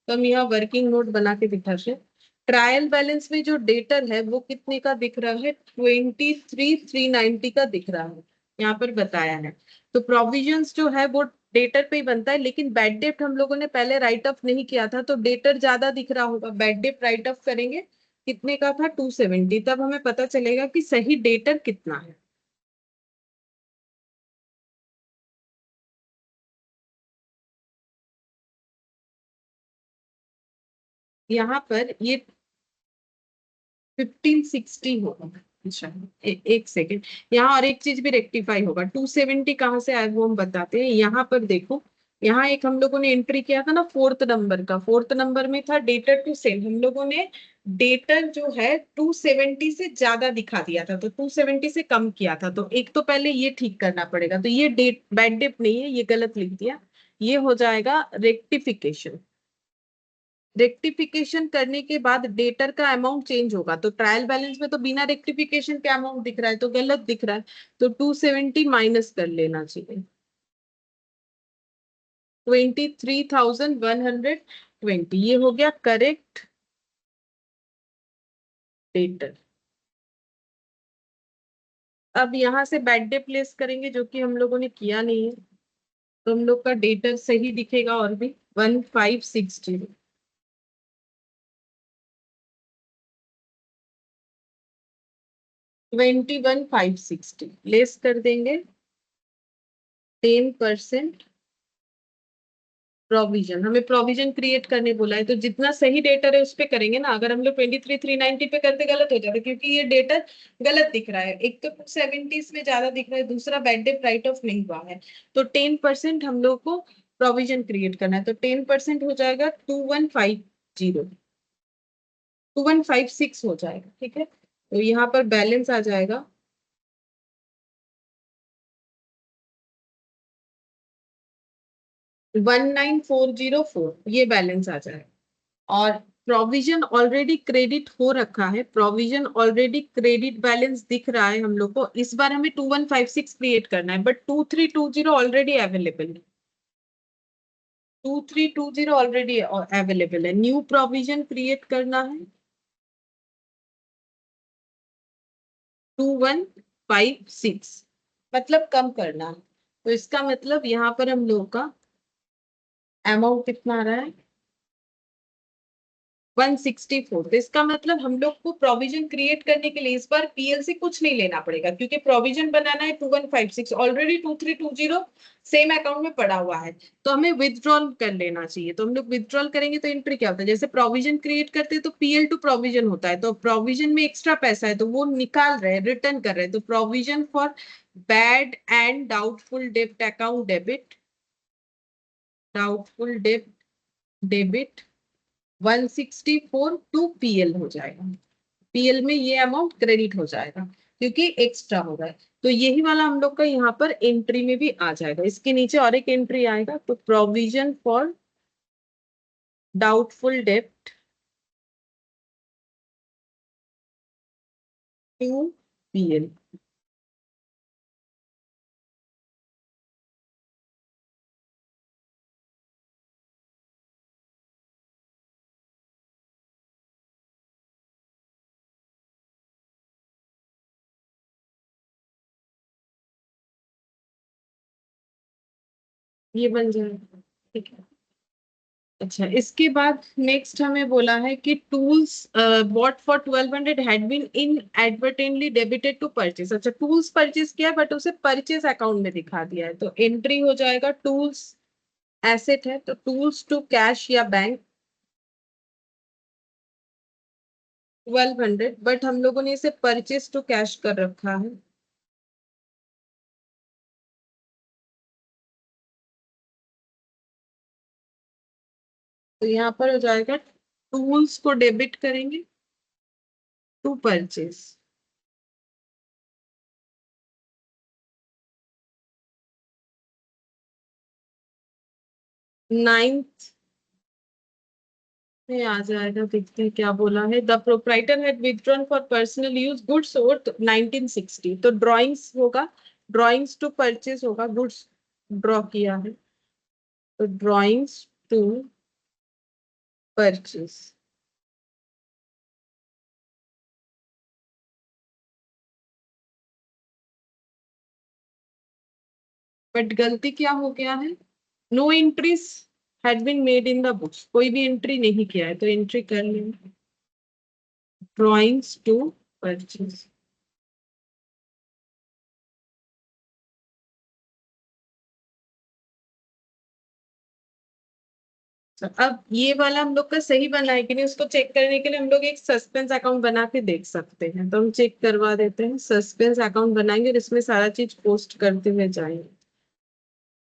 तो हम यहाँ वर्किंग नोट बना के दिखाते हैं। ट्रायल बैलेंस में जो डेटर है वो कितने का दिख रहा है? 23,390 का दिख रहा है, यहाँ पर बताया है। तो प्रोविजंस जो है वो डेटर पे ही बनता है, लेकिन बैड डेट हम लोगों ने पहले राइट ऑफ नहीं किया था, तो डेटर ज्यादा दिख रहा होगा। बैड डेट राइट ऑफ करेंगे, कितने का था? 270। तब हमें पता चलेगा कि सही डेटर कितना है। यहाँ पर ये 1560 होगा। अच्छा, एक सेकेंड, यहाँ और एक चीज भी रेक्टिफाई होगा। 270 कहाँ से आया वो हम बताते हैं। यहाँ पर देखो, यहाँ एक हम लोगों ने एंट्री किया था ना फोर्थ नंबर का, फोर्थ नंबर में था डेटर टू सेल। हम लोगों ने डेटर जो है 270 से ज्यादा दिखा दिया था, तो 270 से कम किया था। तो एक तो पहले ये ठीक करना पड़ेगा। तो ये डेट बैड डेट नहीं है, ये गलत लिख दिया। ये हो जाएगा रेक्टिफिकेशन। रेक्टिफिकेशन करने के बाद डेटर का अमाउंट चेंज होगा। तो ट्रायल बैलेंस में तो बिना रेक्टिफिकेशन के अमाउंट दिख रहा है, तो गलत दिख रहा है। तो 270 माइनस कर लेना चाहिए, 23,120। ये हो गया करेक्ट डेटर। अब यहां से बैड डे प्लेस करेंगे, जो कि हम लोगों ने किया नहीं है, तो हम लोग का डेटर सही दिखेगा और भी 1560। 21,560 लेस कर देंगे 10% प्रोविजन। हमें प्रोविजन क्रिएट करने बोला है, तो जितना सही डेटर है उस पे करेंगे ना। अगर हम लोग 23,390 पे करते गलत हो जाता, क्योंकि ये डेटर गलत दिख रहा है। एक तो 270 में ज्यादा दिख रहा है, दूसरा बैड डेट राइट ऑफ नहीं हुआ है। तो 10% हम लोग को प्रोविजन क्रिएट करना है, तो 10% हो जाएगा 2150, 2156 हो जाएगा। ठीक है, तो यहाँ पर बैलेंस आ जाएगा 19,404, ये बैलेंस आ जाएगा। और प्रोविजन ऑलरेडी क्रेडिट हो रखा है, प्रोविजन ऑलरेडी क्रेडिट बैलेंस दिख रहा है हम लोग को। इस बार हमें 2156 क्रिएट करना है, बट 2320 ऑलरेडी अवेलेबल है। 2320 ऑलरेडी अवेलेबल है। न्यू प्रोविजन क्रिएट करना है 2156, मतलब कम करना है। तो इसका मतलब यहाँ पर हम लोग का अमाउंट कितना आ रहा है 164। तो इसका मतलब हम लोग को प्रोविजन क्रिएट करने के लिए इस बार पीएल से कुछ नहीं लेना पड़ेगा, क्योंकि प्रोविजन बनाना है 2156, ऑलरेडी 2320 सेम अकाउंट में पड़ा हुआ है। तो हमें विथड्रॉल कर लेना चाहिए। तो हम लोग विथड्रॉल करेंगे तो एंट्री क्या होता है, जैसे प्रोविजन क्रिएट करते हैं तो पीएल टू प्रोविजन होता है, तो प्रोविजन में एक्स्ट्रा पैसा है तो वो निकाल रहे हैं, रिटर्न कर रहे हैं। तो provision for bad and doubtful डेब्ट अकाउंट डेबिट, डाउटफुल डेब्ट डेबिट 164 टू पीएल हो जाएगा। पीएल में ये अमाउंट क्रेडिट हो जाएगा क्योंकि एक्स्ट्रा हो रहा है। तो यही वाला हम लोग का यहाँ पर एंट्री में भी आ जाएगा। इसके नीचे और एक एंट्री आएगा, तो प्रोविजन फॉर डाउटफुल डेब्ट टू पीएल। ये बन जाएगा। ठीक है। अच्छा, इसके बाद नेक्स्ट हमें बोला है कि tools bought for 1200 had been inadvertently debited to purchase. अच्छा, टूल्स परचेज किया बट उसे परचेज अकाउंट में दिखा दिया है, तो एंट्री हो जाएगा टूल्स एसेट है, तो टूल्स टू कैश या बैंक 1200, बट हम लोगों ने इसे परचेज टू कैश कर रखा है। तो यहाँ पर हो जाएगा टूल्स को डेबिट करेंगे टू परचेज। 9th में आ जाएगा, देखते हैं क्या बोला है। The proprietor had withdrawn for personal use goods और 1960, तो ड्रॉइंग्स होगा, ड्रॉइंग्स टू परचेज होगा, गुड्स ड्रॉ किया है तो ड्रॉइंग्स टू परचेज। बट गलती क्या हो गया है, no entries had been made in the books, कोई भी एंट्री नहीं किया है, तो एंट्री कर लेंगे ड्रॉइंग्स टू परचेज। अब ये वाला हम लोग का सही बना है कि नहीं, उसको चेक करने के लिए हम लोग एक सस्पेंस अकाउंट बना के देख सकते हैं। तो हम चेक करवा देते हैं, सस्पेंस अकाउंट बनाएंगे और इसमें सारा चीज पोस्ट करते हुए जाएंगे।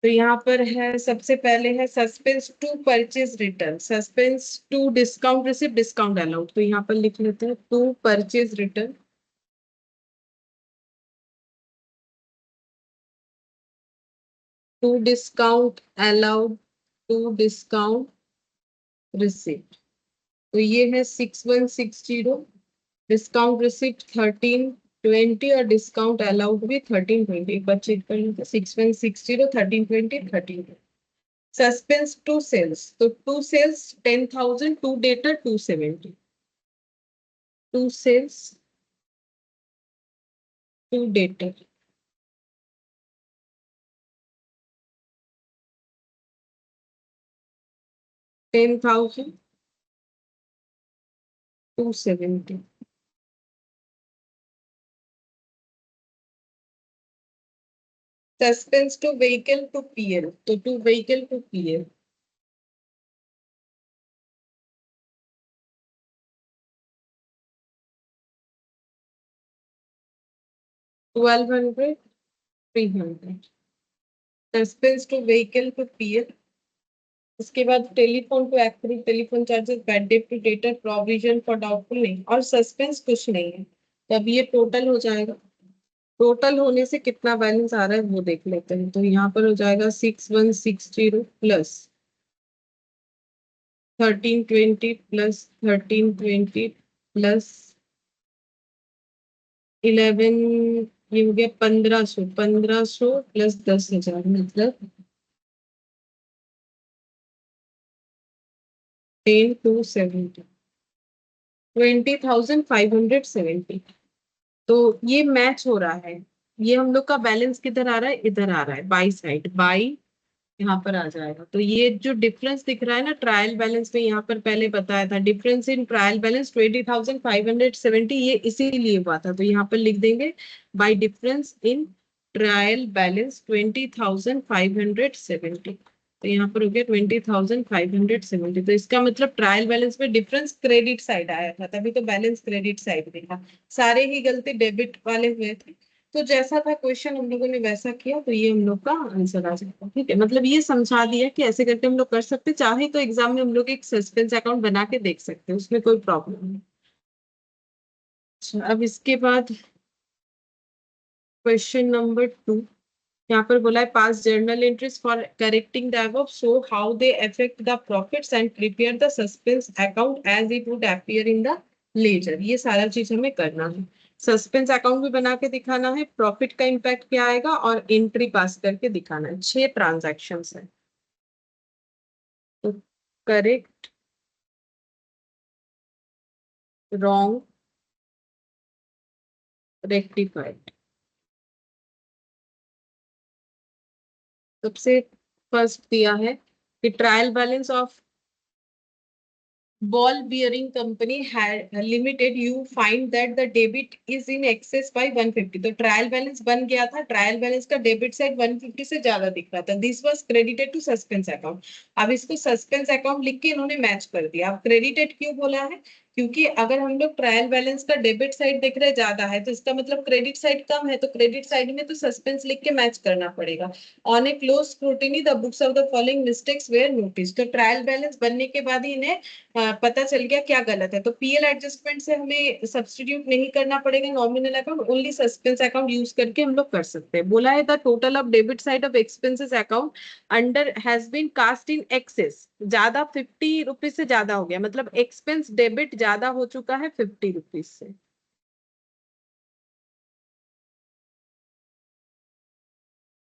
तो यहाँ पर है, सबसे पहले है suspense to purchase return, suspense to discount receipt discount allowed. तो यहाँ पर लिख लेते हैं to purchase return, to discount allowed, to discount receipt. तो ये है 6160, डिस्काउंट रिसिप्ट 1320 और डिस्काउंट अलाउड भी 1320। एक बार चेक कर लेते, 6160 1320 1320। सस्पेंस टू सेल्स, तो to sales 10,000, to debtor 270, to sales to debtor 10,270। Suspense to vehicle to PL, तो to vehicle to PL 1200 300, suspense to vehicle to PL. उसके बाद telephone to active, telephone charges, bad debt to debtor, provision for doubtful नहीं, और suspense कुछ नहीं है। तब ये टोटल हो जाएगा। टोटल होने से कितना बैलेंस आ रहा है वो देख लेते हैं। तो यहाँ पर हो जाएगा 6160 प्लस 1320 प्लस 1320 प्लस 11, ये हो गया 1500, 1500 प्लस 10,000 मतलब 10,270, 20,570। तो ये मैच हो रहा है। ये हम लोग का बैलेंस किधर आ रहा है, इधर आ रहा है, बाई साइड, बाई यहाँ पर आ जाएगा। तो ये जो डिफरेंस दिख रहा है ना ट्रायल बैलेंस में, यहाँ पर पहले बताया था डिफरेंस इन ट्रायल बैलेंस 20,570, ये इसीलिए हुआ था। तो यहाँ पर लिख देंगे bye difference in trial balance 20,570। तो यहाँ पर हो गया 20,570। तो इसका मतलब ट्रायल बैलेंस में डिफरेंस क्रेडिट साइड आया था, तभी तो बैलेंस क्रेडिट साइड देखा। सारे ही गलती डेबिट वाले हुए थे। तो जैसा था क्वेश्चन हम लोगों ने वैसा किया, तो ये हम लोग का आंसर आ जाएगा। ठीक है, मतलब ये समझा दिया कि ऐसे करके हम लोग कर सकते, चाहे तो एग्जाम में हम लोग एक सस्पेंस अकाउंट बना के देख सकते हैं, उसमें कोई प्रॉब्लम नहीं। अच्छा, अब इसके बाद क्वेश्चन नंबर 2, यहाँ पर बोला है pass journal entries for correcting the above, so how they affect the profits and prepare the suspense account as it would appear in the ledger. ये सारा चीज हमें करना है। सस्पेंस अकाउंट भी बना के दिखाना है, प्रॉफिट का इम्पैक्ट क्या आएगा, और एंट्री पास करके दिखाना है। 6 ट्रांजैक्शन है। तो करेक्ट, रॉन्ग, रेक्टिफाइड। सबसे फर्स्ट दिया है कि trial balance of ball bearing company had limited, you find that the debit is in excess by 150। तो ट्रायल बैलेंस बन गया था, ट्रायल बैलेंस का डेबिट साइड 150 से ज्यादा दिख रहा था, this was credited to suspense account. अब इसको सस्पेंस अकाउंट लिख के इन्होंने मैच कर दिया। अब क्रेडिटेड क्यों बोला है, क्योंकि अगर हम लोग ट्रायल बैलेंस का डेबिट साइड देख रहे ज्यादा है, तो इसका मतलब क्रेडिट साइड कम है, तो क्रेडिट साइड में तो सस्पेंस लिख के मैच करना पड़ेगा। On a close scrutiny the books of the following mistakes were notice. तो ट्रायल बैलेंस बनने के बाद ही इन्हें पता चल गया क्या गलत है। तो पीएल एडजस्टमेंट से हमें सब्स्टिट्यूट नहीं करना पड़ेगा nominal account, only suspense account use करके हम लोग कर सकते हैं। बोला है the total of debit side of expenses account under has been cast in excess, ज्यादा 50 रुपीज से ज्यादा हो गया, मतलब एक्सपेंस डेबिट ज्यादा हो चुका है 50 रुपीज से।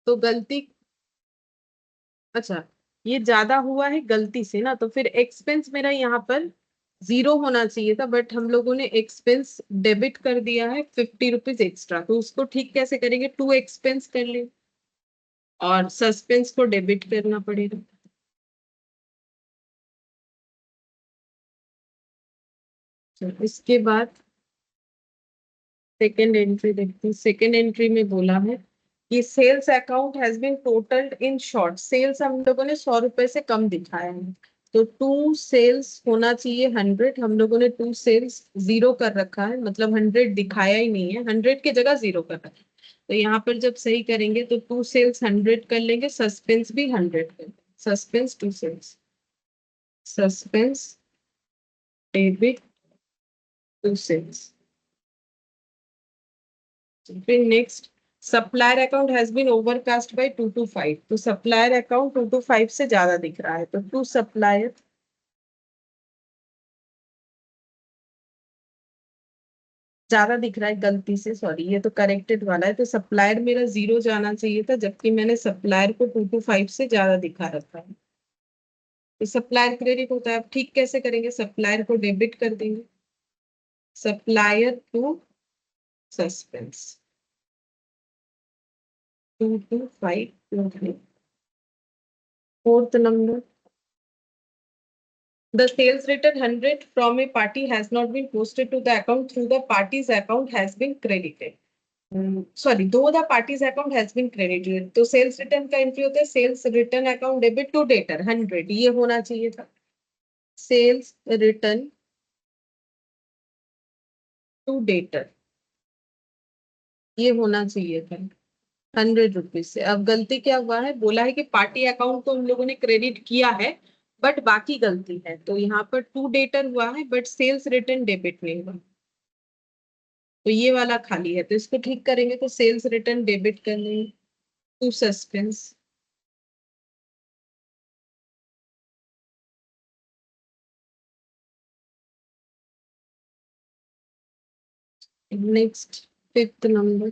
तो गलती, अच्छा, ये ज्यादा हुआ है गलती से ना, तो फिर एक्सपेंस मेरा यहाँ पर 0 होना चाहिए था, बट हम लोगों ने एक्सपेंस डेबिट कर दिया है 50 रुपीज एक्स्ट्रा। तो उसको ठीक कैसे करेंगे, टू एक्सपेंस कर ले और सस्पेंस को डेबिट करना पड़ेगा। तो इसके बाद सेकेंड एंट्री देखते हैं। सेकेंड एंट्री में बोला है कि sales account has been totalled in short, sales हम लोगों ने 100 रुपए से कम दिखाया है, तो टू सेल्स होना चाहिए 100, हम लोगों ने टू सेल्स 0 कर रखा है, मतलब 100 दिखाया ही नहीं है, 100 की जगह 0 कर रखा है। तो यहाँ पर जब सही करेंगे तो टू सेल्स 100 कर लेंगे, सस्पेंस भी 100 कर लेंगे, suspense to sales, suspense debit to sales. फिर next, supplier account has been overcast by 225, तो सप्लायर अकाउंट 225 से ज्यादा दिख रहा है, तो टू सप्लायर ज्यादा दिख रहा है गलती से, सॉरी ये तो करेक्टेड वाला है, तो सप्लायर मेरा 0 जाना चाहिए था, जबकि मैंने सप्लायर को 225 से ज्यादा दिखा रखा है। तो सप्लायर क्रेडिट होता है। अब ठीक कैसे करेंगे, सप्लायर को डेबिट कर देंगे, supplier to suspense 225। Fourth number, the sales written 100 from a party has not been posted to the account through the party's account has been credited। Sorry, दो the party's account has been credited, तो sales return का entry होता है sales return account debit to debtor 100, ये होना चाहिए था sales return to debtor, ये होना चाहिए था 100 रुपीज से। अब गलती क्या हुआ है, बोला है कि पार्टी अकाउंट को हम लोगों ने क्रेडिट किया है बट बाकी गलती है, तो यहाँ पर टू डेटर हुआ है बट सेल्स रिटर्न डेबिट नहीं हुआ, तो ये वाला खाली है, तो इसको ठीक करेंगे तो सेल्स रिटर्न डेबिट कर लेंगे to suspense. Next, fifth number,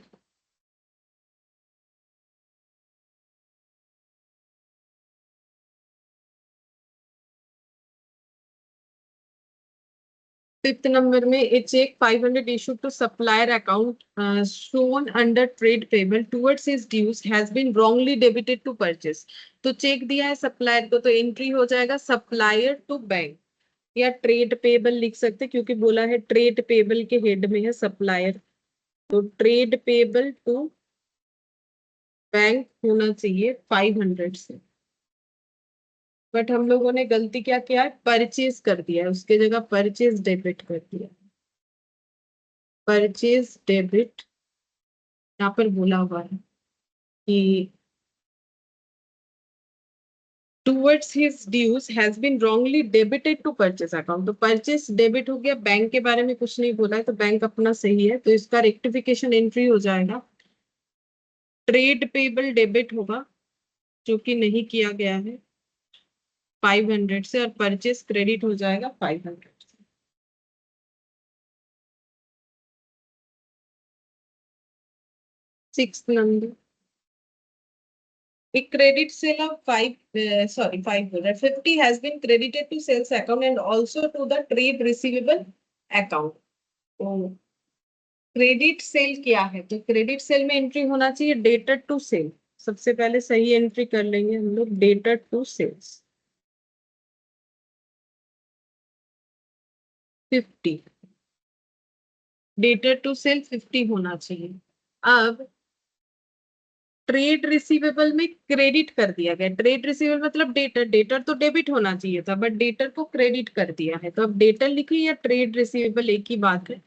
fifth number में a cheque 500 issue to supplier account shown under trade payable towards his dues has been wrongly debited to purchase, तो चेक दिया है सप्लायर को तो entry हो जाएगा सप्लायर टू बैंक, या trade payable लिख सकते क्योंकि बोला है ट्रेड पेबल के हेड में है सप्लायर, तो ट्रेड पेबल टू बैंक होना चाहिए 500 से, बट हम लोगों ने गलती क्या किया है, परचेज कर दिया है, उसके जगह परचेज डेबिट कर दिया, परचेज डेबिट यहाँ पर बोला हुआ है कि towards his dues has been wrongly debited to purchase account, तो परचेस डेबिट हो गया, बैंक के बारे में कुछ नहीं बोला है तो बैंक अपना सही है, तो इसका रेक्टिफिकेशन एंट्री हो जाएगा ट्रेड पेबल डेबिट होगा जो कि नहीं किया गया है 500 से, और परचेस क्रेडिट हो जाएगा 500 से। Six number, a credit sale of 50 has been credited to sales account and also to the trade receivable account, तो क्रेडिट सेल क्या है, तो क्रेडिट सेल में एंट्री होना चाहिए डेटर टू सेल, सबसे पहले सही एंट्री कर लेंगे हम लोग debtor to sales 50, debtor to sale 50 होना चाहिए। अब ट्रेड रिसीवेबल में क्रेडिट कर दिया गया, ट्रेड रिसीवेबल मतलब डेटर, डेटर तो डेबिट होना चाहिए था बट डेटर को क्रेडिट कर दिया है, तो अब डेटर लिखे या ट्रेड रिसीवेबल एक ही बात है,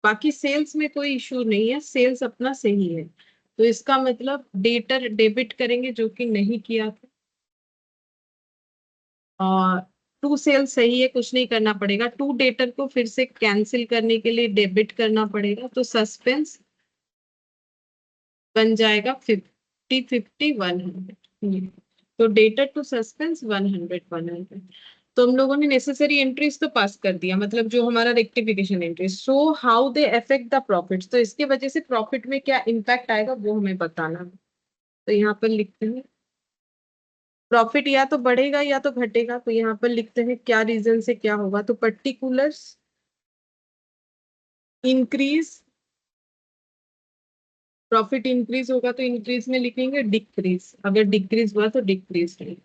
बाकी सेल्स में कोई इशू नहीं है, सेल्स अपना सही है, तो इसका मतलब डेटर डेबिट करेंगे जो कि नहीं किया था, और टू सेल सही है, कुछ नहीं करना पड़ेगा, टू डेटर को फिर से कैंसिल करने के लिए डेबिट करना पड़ेगा, तो सस्पेंस बन जाएगा 50 50 100, तो डेटर टू सस्पेंस 100 100, तो हम लोगों ने नेसेसरी एंट्रीज तो पास कर दिया, मतलब जो हमारा rectification entry, so how they affect the profits, तो इसके वजह से प्रॉफिट में क्या इम्पैक्ट आएगा वो हमें बताना है, तो यहाँ पर लिखते हैं प्रॉफिट या तो बढ़ेगा या तो घटेगा, तो यहाँ पर लिखते हैं क्या रीजन से क्या होगा, तो पर्टिकुलर्स इंक्रीज, प्रॉफिट इंक्रीज होगा तो इंक्रीज में लिखेंगे डिक्रीज, अगर डिक्रीज हुआ तो डिक्रीज में।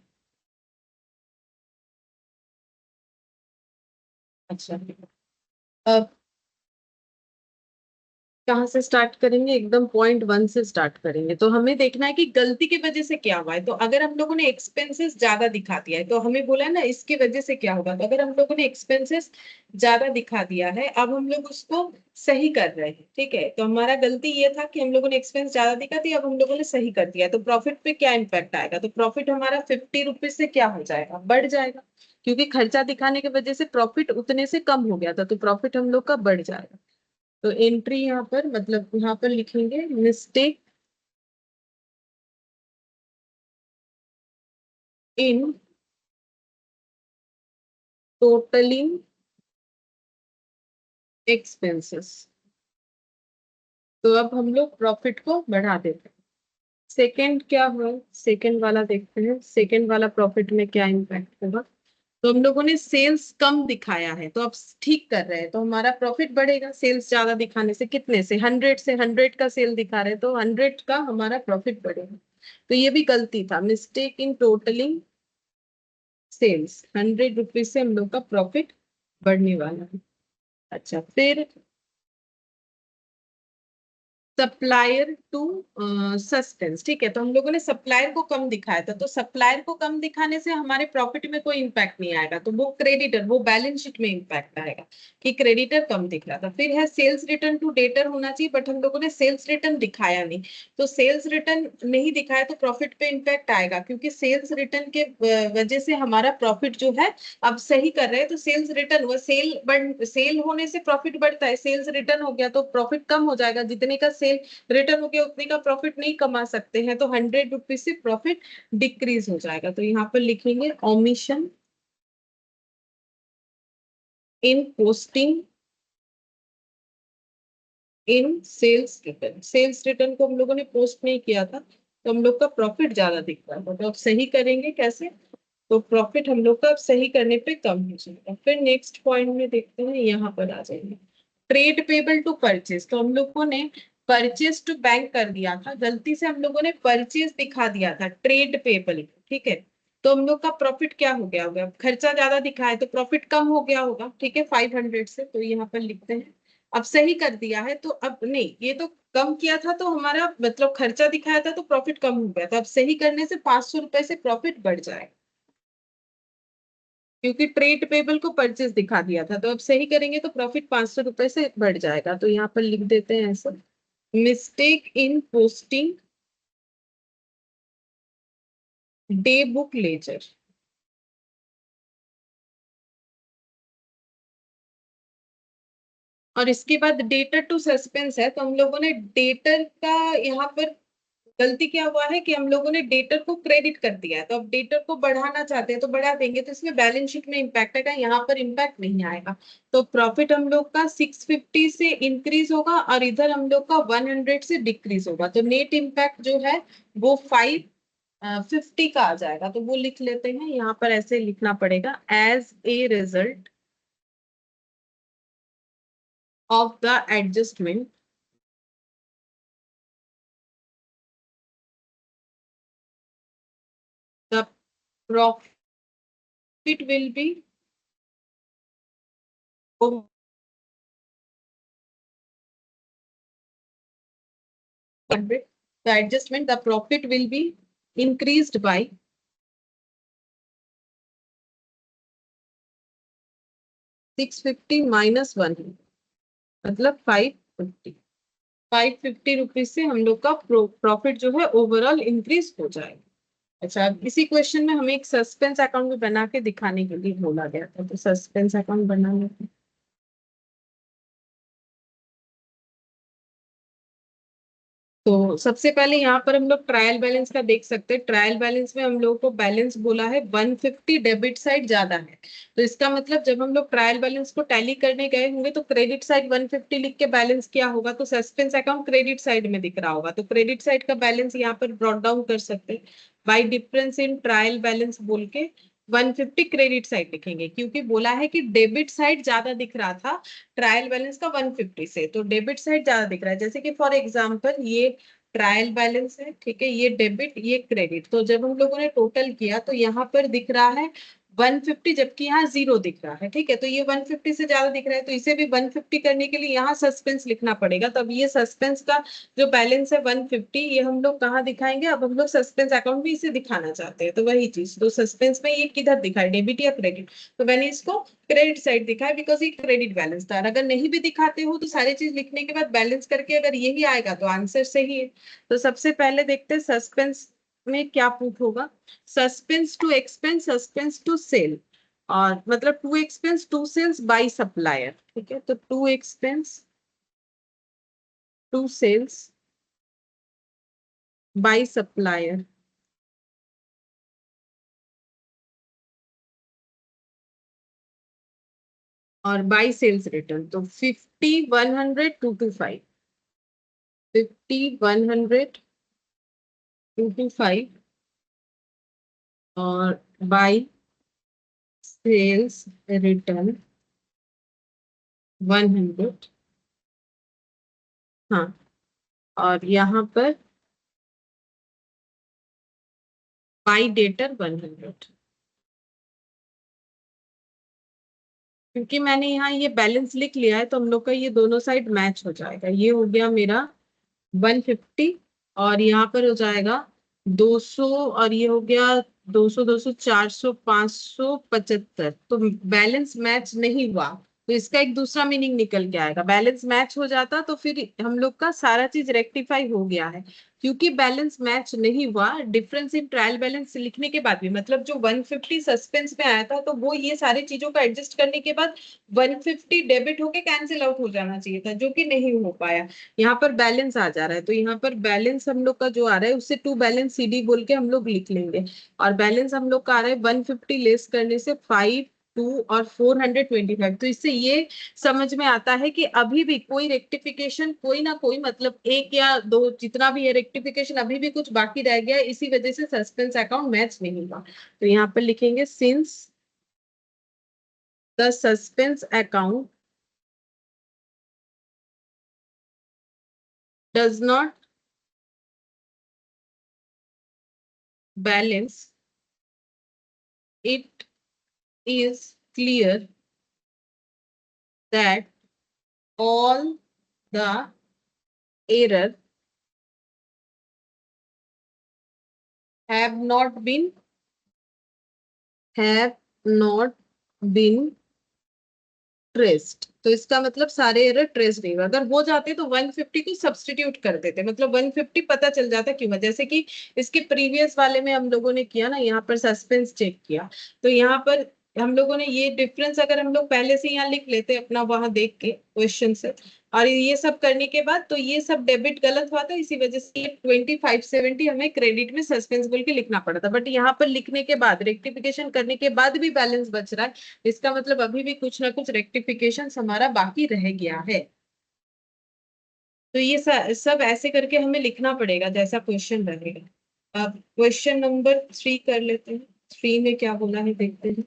अच्छा, अब कहाँ से स्टार्ट करेंगे, एकदम पॉइंट 1 से स्टार्ट करेंगे, तो हमें देखना है कि गलती की वजह से क्या हुआ है, तो अगर हम लोगों ने एक्सपेंसेस ज्यादा दिखा दिया है तो हमें बोला है ना इसकी वजह से क्या होगा, तो अगर हम लोगों ने एक्सपेंसेस ज्यादा दिखा दिया है अब हम लोग उसको सही कर रहे हैं, ठीक है, तो हमारा गलती ये था कि हम लोगों ने एक्सपेंस ज्यादा दिखा दिया, अब हम लोगों ने सही कर दिया, तो प्रॉफिट पे क्या इम्पैक्ट आएगा, तो प्रॉफिट हमारा 50 रुपीज से क्या हो जाएगा, बढ़ जाएगा, क्योंकि खर्चा दिखाने की वजह से प्रॉफिट उतने से कम हो गया था, तो प्रॉफिट हम लोग का बढ़ जाएगा, तो एंट्री यहाँ पर मतलब यहाँ पर लिखेंगे मिस्टेक इन टोटलिंग एक्सपेंसेस, तो अब हम लोग प्रॉफिट को बढ़ा देते हैं। सेकंड क्या हुआ, सेकंड वाला देखते हैं, सेकंड वाला प्रॉफिट में क्या इम्पैक्ट होगा, तो हम लोगों ने सेल्स कम दिखाया है तो अब ठीक कर रहे हैं, तो हमारा प्रॉफिट बढ़ेगा, सेल्स ज्यादा दिखाने से, कितने से 100 से, 100 का सेल दिखा रहे हैं तो 100 का हमारा प्रॉफिट बढ़ेगा, तो ये भी गलती था, mistake in totalling sales 100 rupees से हम लोग का प्रॉफिट बढ़ने वाला है। अच्छा, फिर सप्लायर टू सस्पेंस, ठीक है। तो हम लोगों ने सप्लायर को कम दिखाया था, तो सप्लायर को कम दिखाने से हमारे प्रॉफिट में कोई इंपैक्ट नहीं आएगा, तो वो क्रेडिटर, वो बैलेंस शीट में इंपैक्ट आएगा कि क्रेडिटर कम दिख रहा था। फिर है सेल्स रिटर्न टू डेटर होना चाहिए, बट हम लोगों ने सेल्स रिटर्न दिखाया नहीं, तो सेल्स रिटर्न नहीं दिखाया तो प्रॉफिट पे इंपैक्ट आएगा, क्योंकि सेल्स रिटर्न के वजह से हमारा प्रॉफिट जो है अब सही कर रहे हैं, तो सेल्स रिटर्न हुआ, सेल होने से प्रॉफिट बढ़ता है, सेल्स रिटर्न हो गया तो प्रॉफिट कम हो जाएगा, जितने का सेल रिटर्न हो गया उतने का प्रॉफिट नहीं कमा सकते हैं, तो 100 रुपीज से प्रॉफिट डिक्रीज हो जाएगा। तो यहाँ पर लिखेंगे omission in posting in sales return. Sales return को हम लोगों ने पोस्ट नहीं किया था, तो हम लोग का प्रॉफिट ज्यादा दिख रहा था, तो अब सही करेंगे कैसे, तो प्रॉफिट हम लोग का अब सही करने पे कम हो जाएगा। फिर नेक्स्ट पॉइंट में देखते हैं, यहाँ पर आ जाएंगे ट्रेड पेबल टू परचेज। तो हम लोगों ने परचेज टू बैंक कर दिया था, गलती से हम लोगों ने परचेज दिखा दिया था ट्रेड पेबल, ठीक है। तो हम लोग का प्रॉफिट क्या हो गया होगा, खर्चा ज्यादा दिखा है तो प्रॉफिट कम हो गया होगा, ठीक है, 500 से, तो यहाँ पर लिखते हैं। अब सही कर दिया है तो अब नहीं, ये तो कम किया था तो हमारा मतलब खर्चा दिखाया था तो प्रॉफिट कम हो गया, तो अब सही करने से 500 रुपए से प्रॉफिट बढ़ जाएगा, क्योंकि ट्रेड पेबल को परचेज दिखा दिया था, तो अब सही करेंगे तो प्रॉफिट 500 रुपए से बढ़ जाएगा। तो यहाँ पर लिख देते हैं ऐसा, mistake in posting day book ledger. और इसके बाद डेटर टू सस्पेंस है, तो हम लोगों ने डेटर का यहाँ पर गलती क्या हुआ है कि हम लोगों ने डेटर को क्रेडिट कर दिया है, तो अब डेटर को बढ़ाना चाहते हैं तो बढ़ा देंगे, तो इसमें बैलेंस शीट में इंपैक्ट आएगा, यहाँ पर इंपैक्ट नहीं आएगा। तो प्रॉफिट हम लोग का 650 से इंक्रीज होगा और इधर हम लोग का 100 से डिक्रीज होगा, तो नेट इम्पैक्ट जो है वो 550 का आ जाएगा। तो वो लिख लेते हैं, यहाँ पर ऐसे लिखना पड़ेगा, as a result of the adjustment the profit will be 100. The adjustment, the profit will be increased by 650 minus 100, मतलब 550। 550 रुपीज से हम लोग का प्रॉफिट जो है ओवरऑल इंक्रीज हो जाएगा। अच्छा, अब इसी क्वेश्चन में हमें एक सस्पेंस अकाउंट भी बना के दिखाने के लिए बोला गया था, तो सस्पेंस अकाउंट बनाने के तो सबसे पहले यहाँ पर हम लोग ट्रायल बैलेंस का देख सकते हैं। ट्रायल बैलेंस में हम लोगों को बैलेंस बोला है 150 डेबिट साइड ज्यादा है, तो इसका मतलब जब हम लोग ट्रायल बैलेंस को टैली करने गए होंगे तो क्रेडिट साइड 150 लिख के बैलेंस किया होगा, तो सस्पेंस अकाउंट क्रेडिट साइड में दिख रहा होगा, तो क्रेडिट साइड का बैलेंस यहाँ पर ब्रॉट डाउन कर सकते हैं by difference in trial balance बोल के 150 क्रेडिट साइड लिखेंगे, क्योंकि बोला है कि डेबिट साइड ज्यादा दिख रहा था ट्रायल बैलेंस का 150 से, तो डेबिट साइड ज्यादा दिख रहा है। जैसे कि फॉर एग्जांपल ये ट्रायल बैलेंस है, ठीक है, ये डेबिट ये क्रेडिट, तो जब हम लोगों ने टोटल किया तो यहाँ पर दिख रहा है 150, जबकि यहाँ 0 दिख रहा है, ठीक है, तो ये 150 से ज्यादा दिख रहा है, तो इसे भी 150 करने के लिए यहाँ सस्पेंस लिखना पड़ेगा। तो अब ये सस्पेंस का जो बैलेंस है 150, ये हम लोग कहाँ दिखाएंगे, अब हम लोग सस्पेंस अकाउंट भी इसे दिखाना चाहते हैं, तो वही चीज, तो सस्पेंस में ये किधर दिखाए, डेबिट या क्रेडिट, तो मैंने इसको क्रेडिट साइड दिखा है, बिकॉज ये क्रेडिट बैलेंस था। और अगर नहीं भी दिखाते हो तो सारी चीज लिखने के बाद बैलेंस करके अगर यही आएगा तो आंसर सही है। तो सबसे पहले देखते हैं सस्पेंस में क्या पुट होगा, suspense to expense, suspense to sale, और मतलब to expense to sales by supplier, ठीक है, तो to expense to sales by supplier, और बाय सेल्स रिटर्न, तो 50 100 225, 50 100 225, और बाय सेल्स रिटर्न 100, हाँ, और यहाँ पर बाय डेटर 100, क्योंकि मैंने यहाँ ये बैलेंस लिख लिया है तो हम लोग का ये दोनों साइड मैच हो जाएगा, ये हो गया मेरा 150 और यहाँ पर हो जाएगा 200 और ये हो गया 200 200 400 575। तो बैलेंस मैच नहीं हुआ, तो इसका एक दूसरा मीनिंग निकल के आएगा। बैलेंस मैच हो जाता तो फिर हम लोग का सारा चीज रेक्टिफाई हो गया है। क्योंकि बैलेंस मैच नहीं हुआ, डिफरेंस इन ट्रायल बैलेंस लिखने के बाद भी, मतलब जो 150 सस्पेंस में आया था तो वो ये सारी चीजों का एडजस्ट करने के बाद 150 डेबिट होके कैंसिल आउट हो जाना चाहिए था, जो कि नहीं हो पाया। यहाँ पर बैलेंस आ जा रहा है, तो यहाँ पर बैलेंस हम लोग का जो आ रहा है उससे टू बैलेंस सीडी बोल के हम लोग लिख लेंगे। और बैलेंस हम लोग का आ रहा है 150 लेस करने से 5 2 और 425। तो इससे ये समझ में आता है कि अभी भी कोई रेक्टिफिकेशन, कोई ना कोई, मतलब एक या दो जितना भी है रेक्टिफिकेशन अभी भी कुछ बाकी रह गया है, इसी वजह से सस्पेंस अकाउंट मैच नहीं हुआ। तो यहाँ पर लिखेंगे since the suspense account does not balance, it is clear that all the error have not been have not been traced. तो इसका मतलब सारे एरर ट्रेस नहीं हुआ। अगर हो जाते तो 150 को सब्सटीट्यूट कर देते, मतलब 150 पता चल जाता क्यों। जैसे कि इसके प्रीवियस वाले में हम लोगों ने किया ना, यहाँ पर सस्पेंस चेक किया, तो यहाँ पर हम लोगों ने ये डिफरेंस अगर हम लोग पहले से यहाँ लिख लेते अपना वहां देख के क्वेश्चन से, और ये सब करने के बाद तो ये सब डेबिट गलत हुआ था, इसी वजह से ये 2570 हमें क्रेडिट में सस्पेंस बोल के लिखना पड़ा था। बट यहाँ पर लिखने के बाद, रेक्टिफिकेशन करने के बाद भी बैलेंस बच रहा है, इसका मतलब अभी भी कुछ ना कुछ रेक्टिफिकेशन हमारा बाकी रह गया है। तो ये सब ऐसे करके हमें लिखना पड़ेगा जैसा क्वेश्चन रहेगा। अब क्वेश्चन नंबर 3 कर लेते हैं। 3 में क्या बोला है देखते हैं।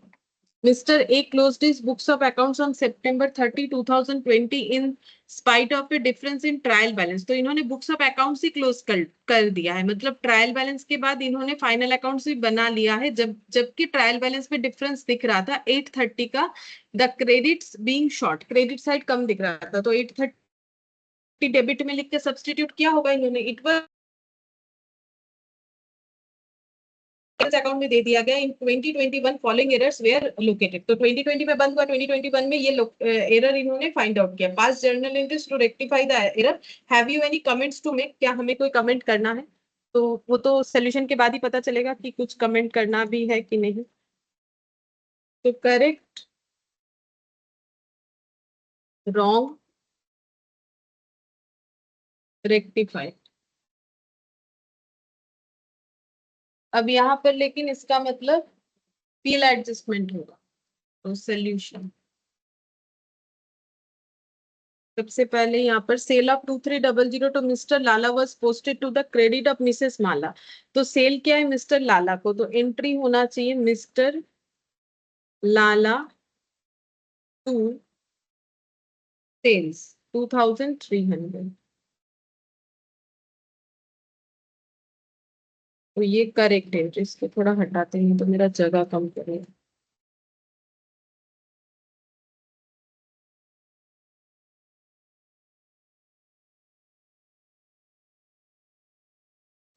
Mr. A closed his books of accounts on September 30, 2020 in spite of a difference in trial balance। तो इन्होंने books of accounts he close कर दिया है, मतलब ट्रायल बैलेंस के बाद इन्होंने फाइनल अकाउंट्स भी बना लिया है, जबकि ट्रायल बैलेंस में डिफरेंस दिख रहा था 830 का। The credits being short, credit side कम दिख रहा था, तो 830 डेबिट में लिख के सब्सटीट्यूट किया होगा इन्होंने। इट वाज अकाउंट में दे दिया गया इन 2021 फॉलोइंग एरर्स वेयर लोकेटेड। तो 2020 में बंद हुआ, 2021 में ये एरर इन्होंने फाइंड आउट किया। Pass journal entries to rectify the error. Have you any comments to make, क्या हमें कोई कमेंट करना है? तो वो तो सोल्यूशन के बाद ही पता चलेगा कि कुछ कमेंट करना भी है कि नहीं। तो करेक्ट, रॉन्ग, रेक्टिफाइड। अब यहाँ पर लेकिन इसका मतलब फील एडजस्टमेंट होगा। तो सोल्यूशन सबसे पहले यहाँ पर sale of 2300 to Mr Lala was posted to the credit of Mrs Mala. तो सेल क्या है मिस्टर लाला को, तो एंट्री होना चाहिए मिस्टर लाला टू सेल्स 2300। तो ये करेक्ट एंट्री, इसको थोड़ा हटाते हैं तो मेरा जगह कम करेगा।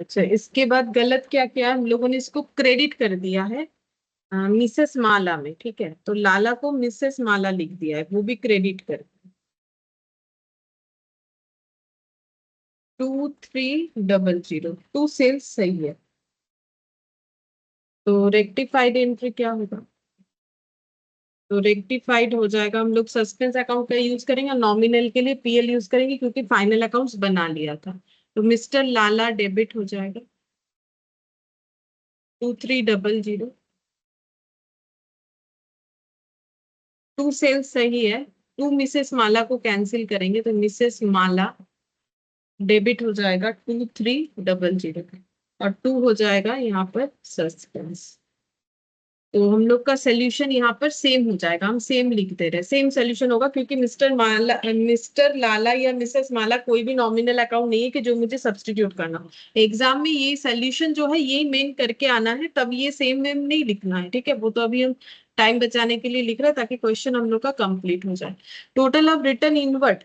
अच्छा, इसके बाद गलत क्या किया हम लोगों ने, इसको क्रेडिट कर दिया है मिसेस माला में। ठीक है, तो लाला को मिसेस माला लिख दिया है, वो भी क्रेडिट कर। 2300 टू सेल्स सही है। तो रेक्टिफाइड एंट्री क्या होगा, तो रेक्टिफाइड हो जाएगा, हम लोग सस्पेंस अकाउंट का यूज करेंगे, नॉमिनल के लिए पीएल यूज करेंगे क्योंकि फाइनल अकाउंट्स बना लिया था। तो मिस्टर लाला डेबिट हो जाएगा 2300। टू सेल्स सही है, टू मिसेस माला को कैंसिल करेंगे तो मिसेस माला डेबिट हो जाएगा 2300 और टू हो जाएगा यहाँ पर सस्पेंस। तो हम लोग का सोल्यूशन यहाँ पर सेम हो जाएगा, हम सेम लिख दे रहे, सेम सोल्यूशन होगा क्योंकि मिस्टर लाला या मिसेस माला कोई भी नॉमिनल अकाउंट नहीं है कि जो मुझे सब्सटीट्यूट करना। एग्जाम में ये सोल्यूशन जो है ये मेन करके आना है, तब ये सेम वेम नहीं लिखना है। ठीक है, वो तो अभी हम टाइम बचाने के लिए लिख रहा है ताकि क्वेश्चन हम लोग का कंप्लीट हो जाए। टोटल ऑफ रिटर्न इनवर्ट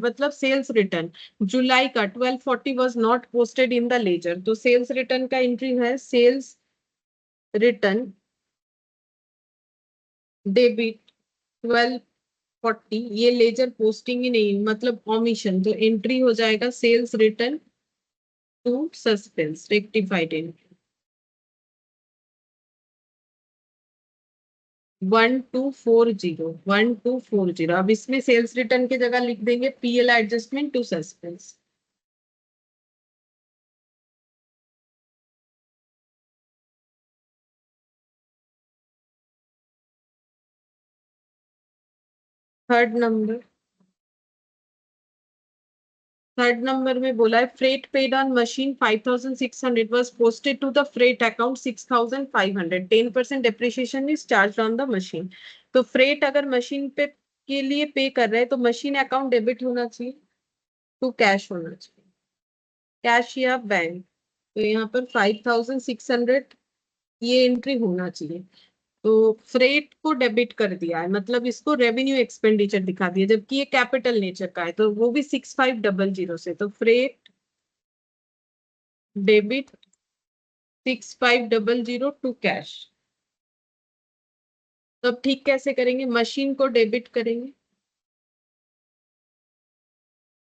मतलब सेल्स रिटर्न जुलाई का 1240 was not posted in the ledger. तो सेल्स रिटर्न का एंट्री है सेल्स रिटर्न डेबिट 1240, ये लेजर पोस्टिंग ही नहीं मतलब ओमिशन, तो एंट्री हो जाएगा sales return to suspense rectified entry 1240। अब इसमें सेल्स रिटर्न की जगह लिख देंगे PL adjustment to suspense. Third number में बोला है freight paid on machine 5600 was posted to the freight account 6500, 10% depreciation is charged on the machine। तो फ्रेट अगर मशीन पे के लिए पे कर रहे हैं तो मशीन अकाउंट डेबिट होना चाहिए टू कैश होना चाहिए, कैश या बैंक। तो यहाँ पर 5600 ये एंट्री होना चाहिए। तो फ्रेट को डेबिट कर दिया है मतलब इसको रेवेन्यू एक्सपेंडिचर दिखा दिया, जबकि ये कैपिटल नेचर का है तो वो भी 6500 से। तो फ्रेट डेबिट 6500 टू कैश। तो अब ठीक कैसे करेंगे, मशीन को डेबिट करेंगे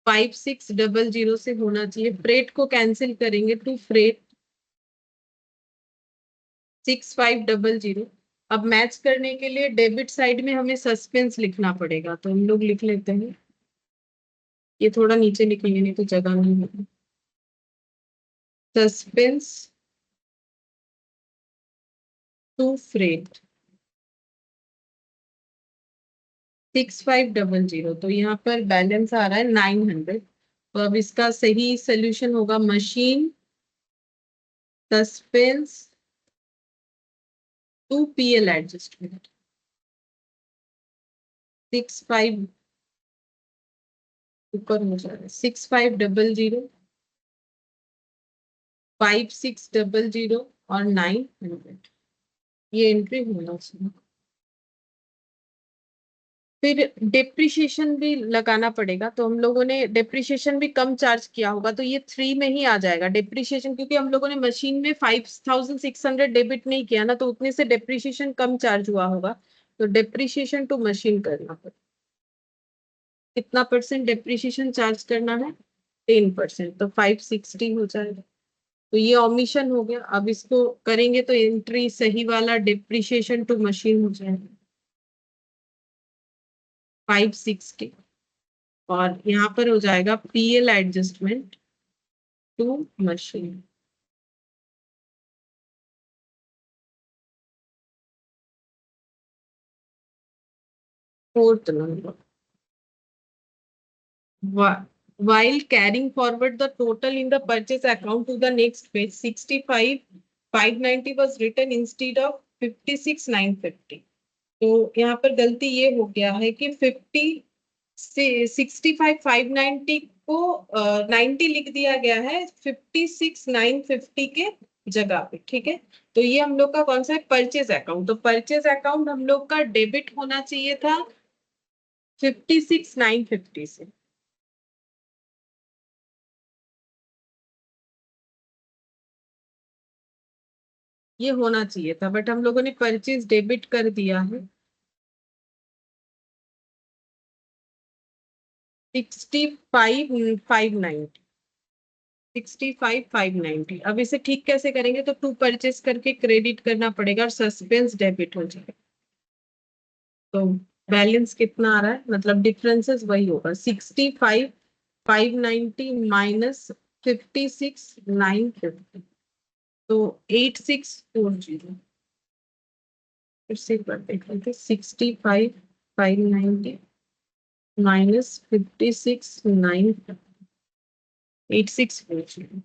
5600 से होना चाहिए, फ्रेट को कैंसिल करेंगे टू फ्रेट 6500। अब मैच करने के लिए डेबिट साइड में हमें सस्पेंस लिखना पड़ेगा, तो हम लोग लिख लेते हैं, ये थोड़ा नीचे लिखेंगे नहीं तो जगह नहीं होगी। सस्पेंस टू फ्रेट 6500, तो यहाँ पर बैलेंस आ रहा है 900। तो अब इसका सही सोल्यूशन होगा machine suspense to PL adjustment 65 ऊपर हो जा रहा है 6500 5600 और 900, ये एंट्री होना चाहिए। फिर डेप्रिसिएशन भी लगाना पड़ेगा, तो हम लोगों ने डेप्रिसिएशन भी कम चार्ज किया होगा तो ये 3 में ही आ जाएगा डेप्रिसिएशन, क्योंकि हम लोगों ने मशीन में 5600 डेबिट नहीं किया ना, तो उतने से डेप्रिसिएशन कम चार्ज हुआ होगा। तो डेप्रिसिएशन टू मशीन करना पड़ेगा। कितना परसेंट डेप्रिसिएशन चार्ज करना है, 10%, तो 560 हो जाएगा। तो ये ऑमिशन हो गया। अब इसको करेंगे तो एंट्री सही वाला डेप्रिसिएशन टू मशीन हो जाएगा 560, और यहाँ पर हो जाएगा PL adjustment to machine. Fourth number, while carrying forward the total in the purchase account to the next page 65,590 was written instead of 56,950। तो यहाँ पर गलती ये हो गया है कि 65,590 को 90 लिख दिया गया है 56,950 के जगह पे, ठीक है। तो ये हम लोग का कौन सा है, परचेज अकाउंट। तो परचेज अकाउंट हम लोग का डेबिट होना चाहिए था 56,950 से। ये होना चाहिए था, बट हम लोगों ने परचेज डेबिट कर दिया है 65,590। 65,590। अब इसे ठीक कैसे करेंगे, तो टू परचेस करके क्रेडिट करना पड़ेगा और सस्पेंस डेबिट हो जाएगा। तो बैलेंस कितना आ रहा है, मतलब डिफरेंसेस वही होगा 65,590 माइनस 56,950, तो 8640। फिर से कर देखेंगे 65,590 माइनस 56,950, 8640।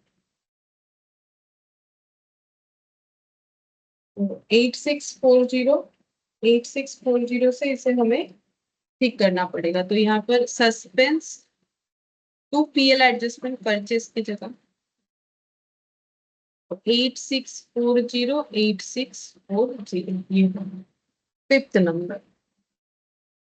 8640 से इसे हमें ठीक करना पड़ेगा। तो यहाँ पर suspense to PL adjustment purchase की जगह 8640 8640 ये होगा। फिफ्थ नंबर,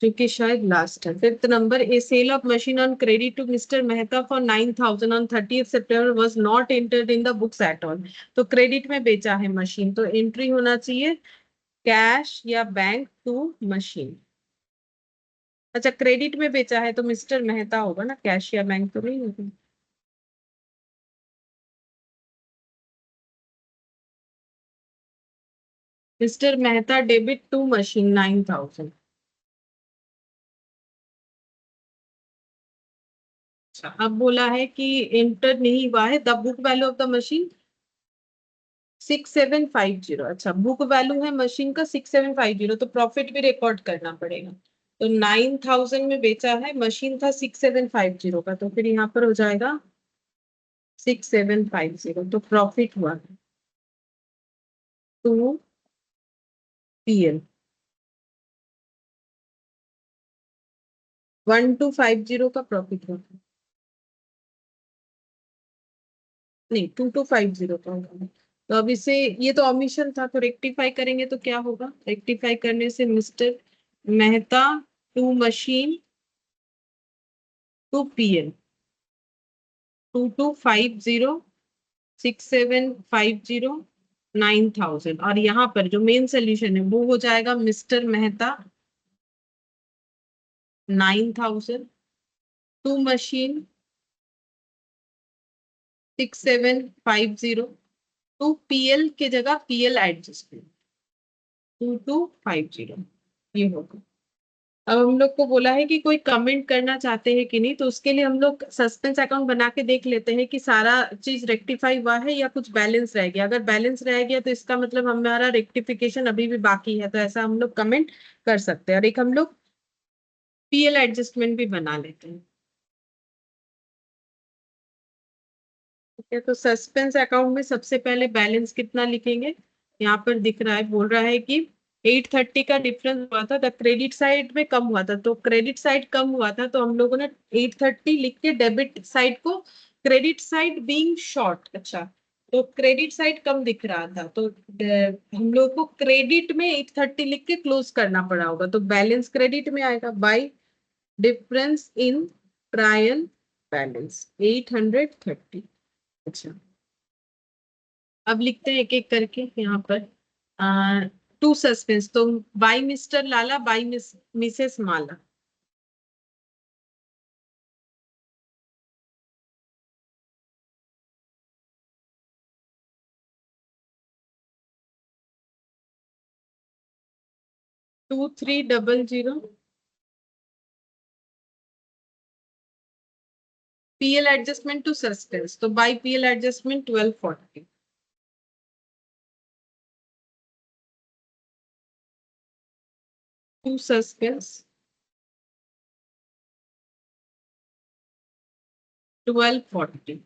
जो कि शायद लास्ट है। Fifth number, a sale of machine on credit to mister Mehta for 9,000 on 30th सितंबर was not entered in the books at all. तो क्रेडिट में बेचा है मशीन, तो एंट्री होना चाहिए कैश या बैंक टू मशीन। अच्छा, क्रेडिट में बेचा है तो मिस्टर मेहता होगा ना, कैश या बैंक तो नहीं होगा। Mister Mehta debit to machine 9,000। अच्छा, अब बोला है कि एंटर नहीं हुआ है the book value of the machine 6750। अच्छा, बुक वैल्यू है मशीन का 6750, तो प्रॉफिट भी रिकॉर्ड करना पड़ेगा। तो 9,000 में बेचा है, मशीन था 6750 का, तो फिर यहाँ पर हो जाएगा 6750, तो प्रॉफिट हुआ टू पीएल 1250 का प्रॉफिट हुआ। नहीं, 2250 का होगा। तो अब इसे, ये तो ऑमिशन था, तो रेक्टिफाई करेंगे तो क्या होगा? रेक्टिफाई करने से mister Mehta to machine to PL 2250 6750 9,000, और यहाँ पर जो मेन सोल्यूशन है वो हो जाएगा mister Mehta 9,000 to machine 6750, to PL के जगह पीएल एडजस्टमेंट 2250, ये होगा। अब हम लोग को बोला है कि कोई कमेंट करना चाहते हैं कि नहीं, तो उसके लिए हम लोग सस्पेंस अकाउंट बना के देख लेते हैं कि सारा चीज रेक्टिफाई हुआ है या कुछ बैलेंस रह गया। अगर बैलेंस रह गया तो इसका मतलब हमारा रेक्टिफिकेशन अभी भी बाकी है, तो ऐसा हम लोग कमेंट कर सकते हैं। और एक हम लोग पीएल एडजस्टमेंट भी बना लेते हैं। ठीक है, तो सस्पेंस अकाउंट में सबसे पहले बैलेंस कितना लिखेंगे? यहाँ पर दिख रहा है, बोल रहा है कि 830 का डिफरेंस हुआ था, द क्रेडिट साइड में कम हुआ था, तो क्रेडिट साइड कम हुआ था तो हम लोगों ने 830 लिख के डेबिट साइड को, क्रेडिट साइड बीइंग शॉर्ट, अच्छा, तो क्रेडिट साइड कम दिख रहा था, तो हम लोग को क्रेडिट में 830 लिख के क्लोज करना पड़ा होगा, तो बैलेंस क्रेडिट में आएगा bye difference in trial balance 830। अच्छा, अब लिखते हैं एक एक करके यहाँ पर। टू सस्पेंस, तो by Mr Lala by Mrs Mala. Two three double zero PL adjustment to suspense, तो by PL adjustment 1240। To suspense 1240।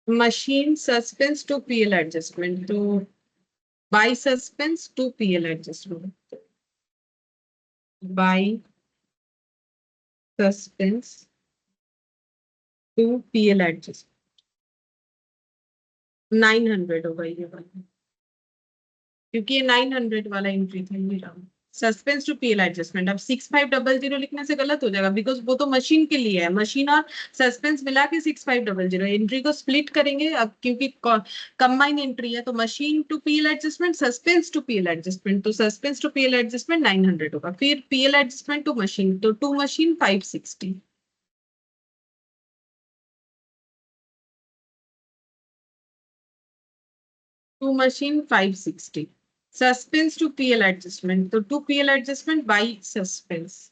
Machine suspense to PL adjustment, तो by suspense to PL adjustment, by suspense to PL adjustment 900 होगा ये वाला, क्योंकि ये 900 वाला entry था ये रहा। सस्पेंस टू पीएल एडजस्टमेंट, अब 6500 लिखने से गलत हो जाएगा, बिकॉज वो तो मशीन के लिए है, मशीन और सस्पेंस मिला के 6500, एंट्री को स्प्लिट करेंगे अब, क्योंकि कंबाइन एंट्री है, तो machine to PL adjustment suspense to PL adjustment, तो सस्पेंस टू पीएल एडजस्टमेंट 900 होगा, फिर पीएल एडजस्टमेंट टू मशीन, तो to machine 560। To machine 560, suspense to PL adjustment, तो to PL adjustment by suspense,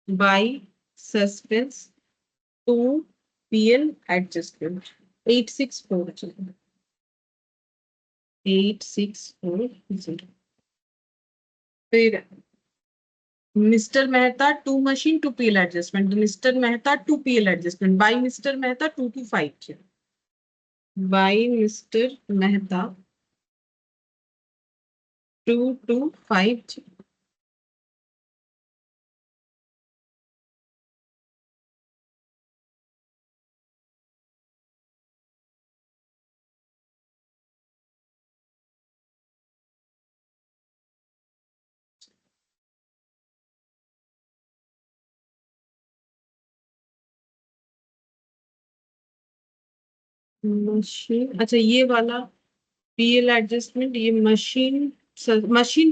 by suspense to PL adjustment 8640, 8640। फिर Mr Mehta to machine to PL adjustment, Mr Mehta to PL adjustment by Mr Mehta 2250, by Mr Mehta 2250। Machine, अच्छा ये वाला PL adjustment, ये machine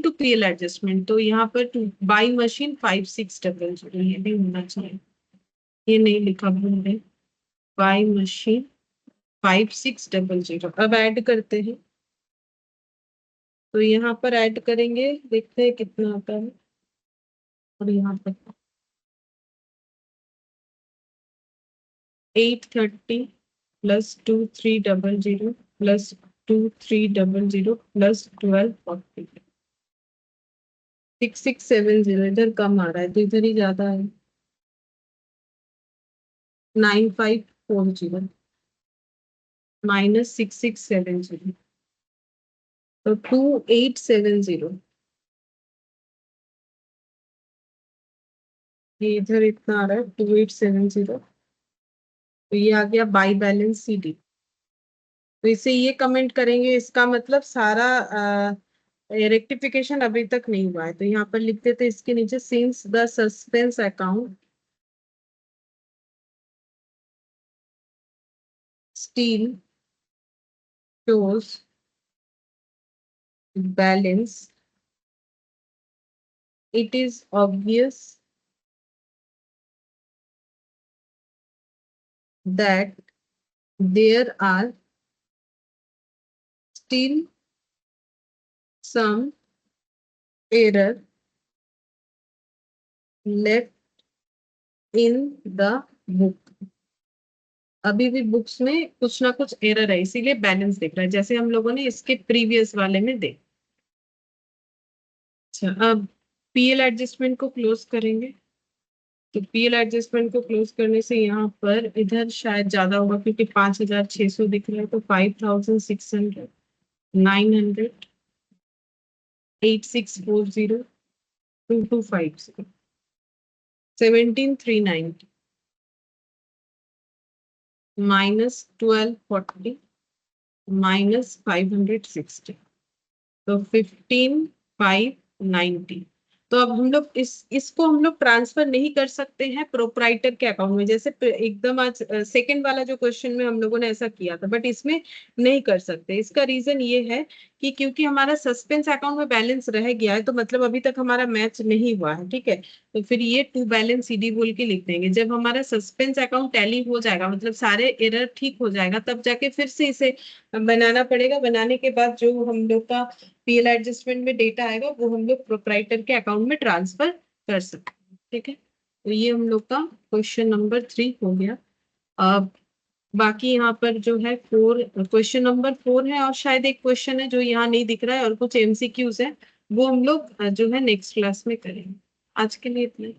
to PL adjustment, तो यहाँ पर two by machine 5600, ये भी होना चाहिए, ये नहीं लिखा भूल गए, बाई मशीन 5600। अब ऐड करते हैं, तो यहाँ पर ऐड करेंगे, देखते हैं कितना आता है। और यहाँ पर 830 प्लस 2300 प्लस 2300 प्लस 1240, 6670, इधर कम आ रहा है तो इधर ही ज्यादा है। 9540 माइनस 6670, तो 2870, ये इधर इतना आ रहा है 2870, तो ये आ गया बाई बैलेंस सीडी। तो इसे ये कमेंट करेंगे, इसका मतलब सारा रेक्टिफिकेशन अभी तक नहीं हुआ है, तो यहाँ पर लिख देते इसके नीचे, since the suspense account steel shows balance, it is obvious that there are still some error left in the book। अभी भी बुक्स में कुछ ना कुछ एरर है, इसीलिए बैलेंस दिख रहा है, जैसे हम लोगों ने इसके प्रीवियस वाले में देख। अच्छा, अब पीएल एडजस्टमेंट को क्लोज करेंगे, तो पीएल एडजस्टमेंट को क्लोज करने से यहाँ पर इधर शायद ज्यादा होगा, क्योंकि 5600 दिख रहा है, तो 5600, 900, 8640, 2250, 17390 माइनस 1240 माइनस 560, तो 15590। तो अब हम लोग इसको हम लोग ट्रांसफर नहीं कर सकते हैं प्रोप्राइटर के अकाउंट में, जैसे एकदम आज सेकंड वाला जो क्वेश्चन में हम लोगों ने ऐसा किया था, बट इसमें नहीं कर सकते। इसका रीजन ये है कि क्योंकि हमारा सस्पेंस अकाउंट में बैलेंस रह गया है, तो मतलब अभी तक हमारा मैच नहीं हुआ है, ठीक है। तो फिर ये टू बैलेंस सीडी बोल के लिख देंगे। जब हमारा सस्पेंस अकाउंट टैली हो जाएगा, मतलब सारे एरर ठीक हो जाएगा, तब जाके फिर से इसे बनाना पड़ेगा। बनाने के बाद जो हम लोग का पीएल एडजस्टमेंट में डेटा आएगा, वो हम लोग प्रोप्राइटर के अकाउंट में ट्रांसफर कर सकते हैं, ठीक है। तो ये हम लोग का क्वेश्चन नंबर 3 हो गया। अब बाकी यहाँ पर जो है क्वेश्चन नंबर 4 है, और शायद एक क्वेश्चन है जो यहाँ नहीं दिख रहा है, और कुछ एमसीक्यूज है, वो हम लोग जो है नेक्स्ट क्लास में करेंगे। आज के लिए इतना ही।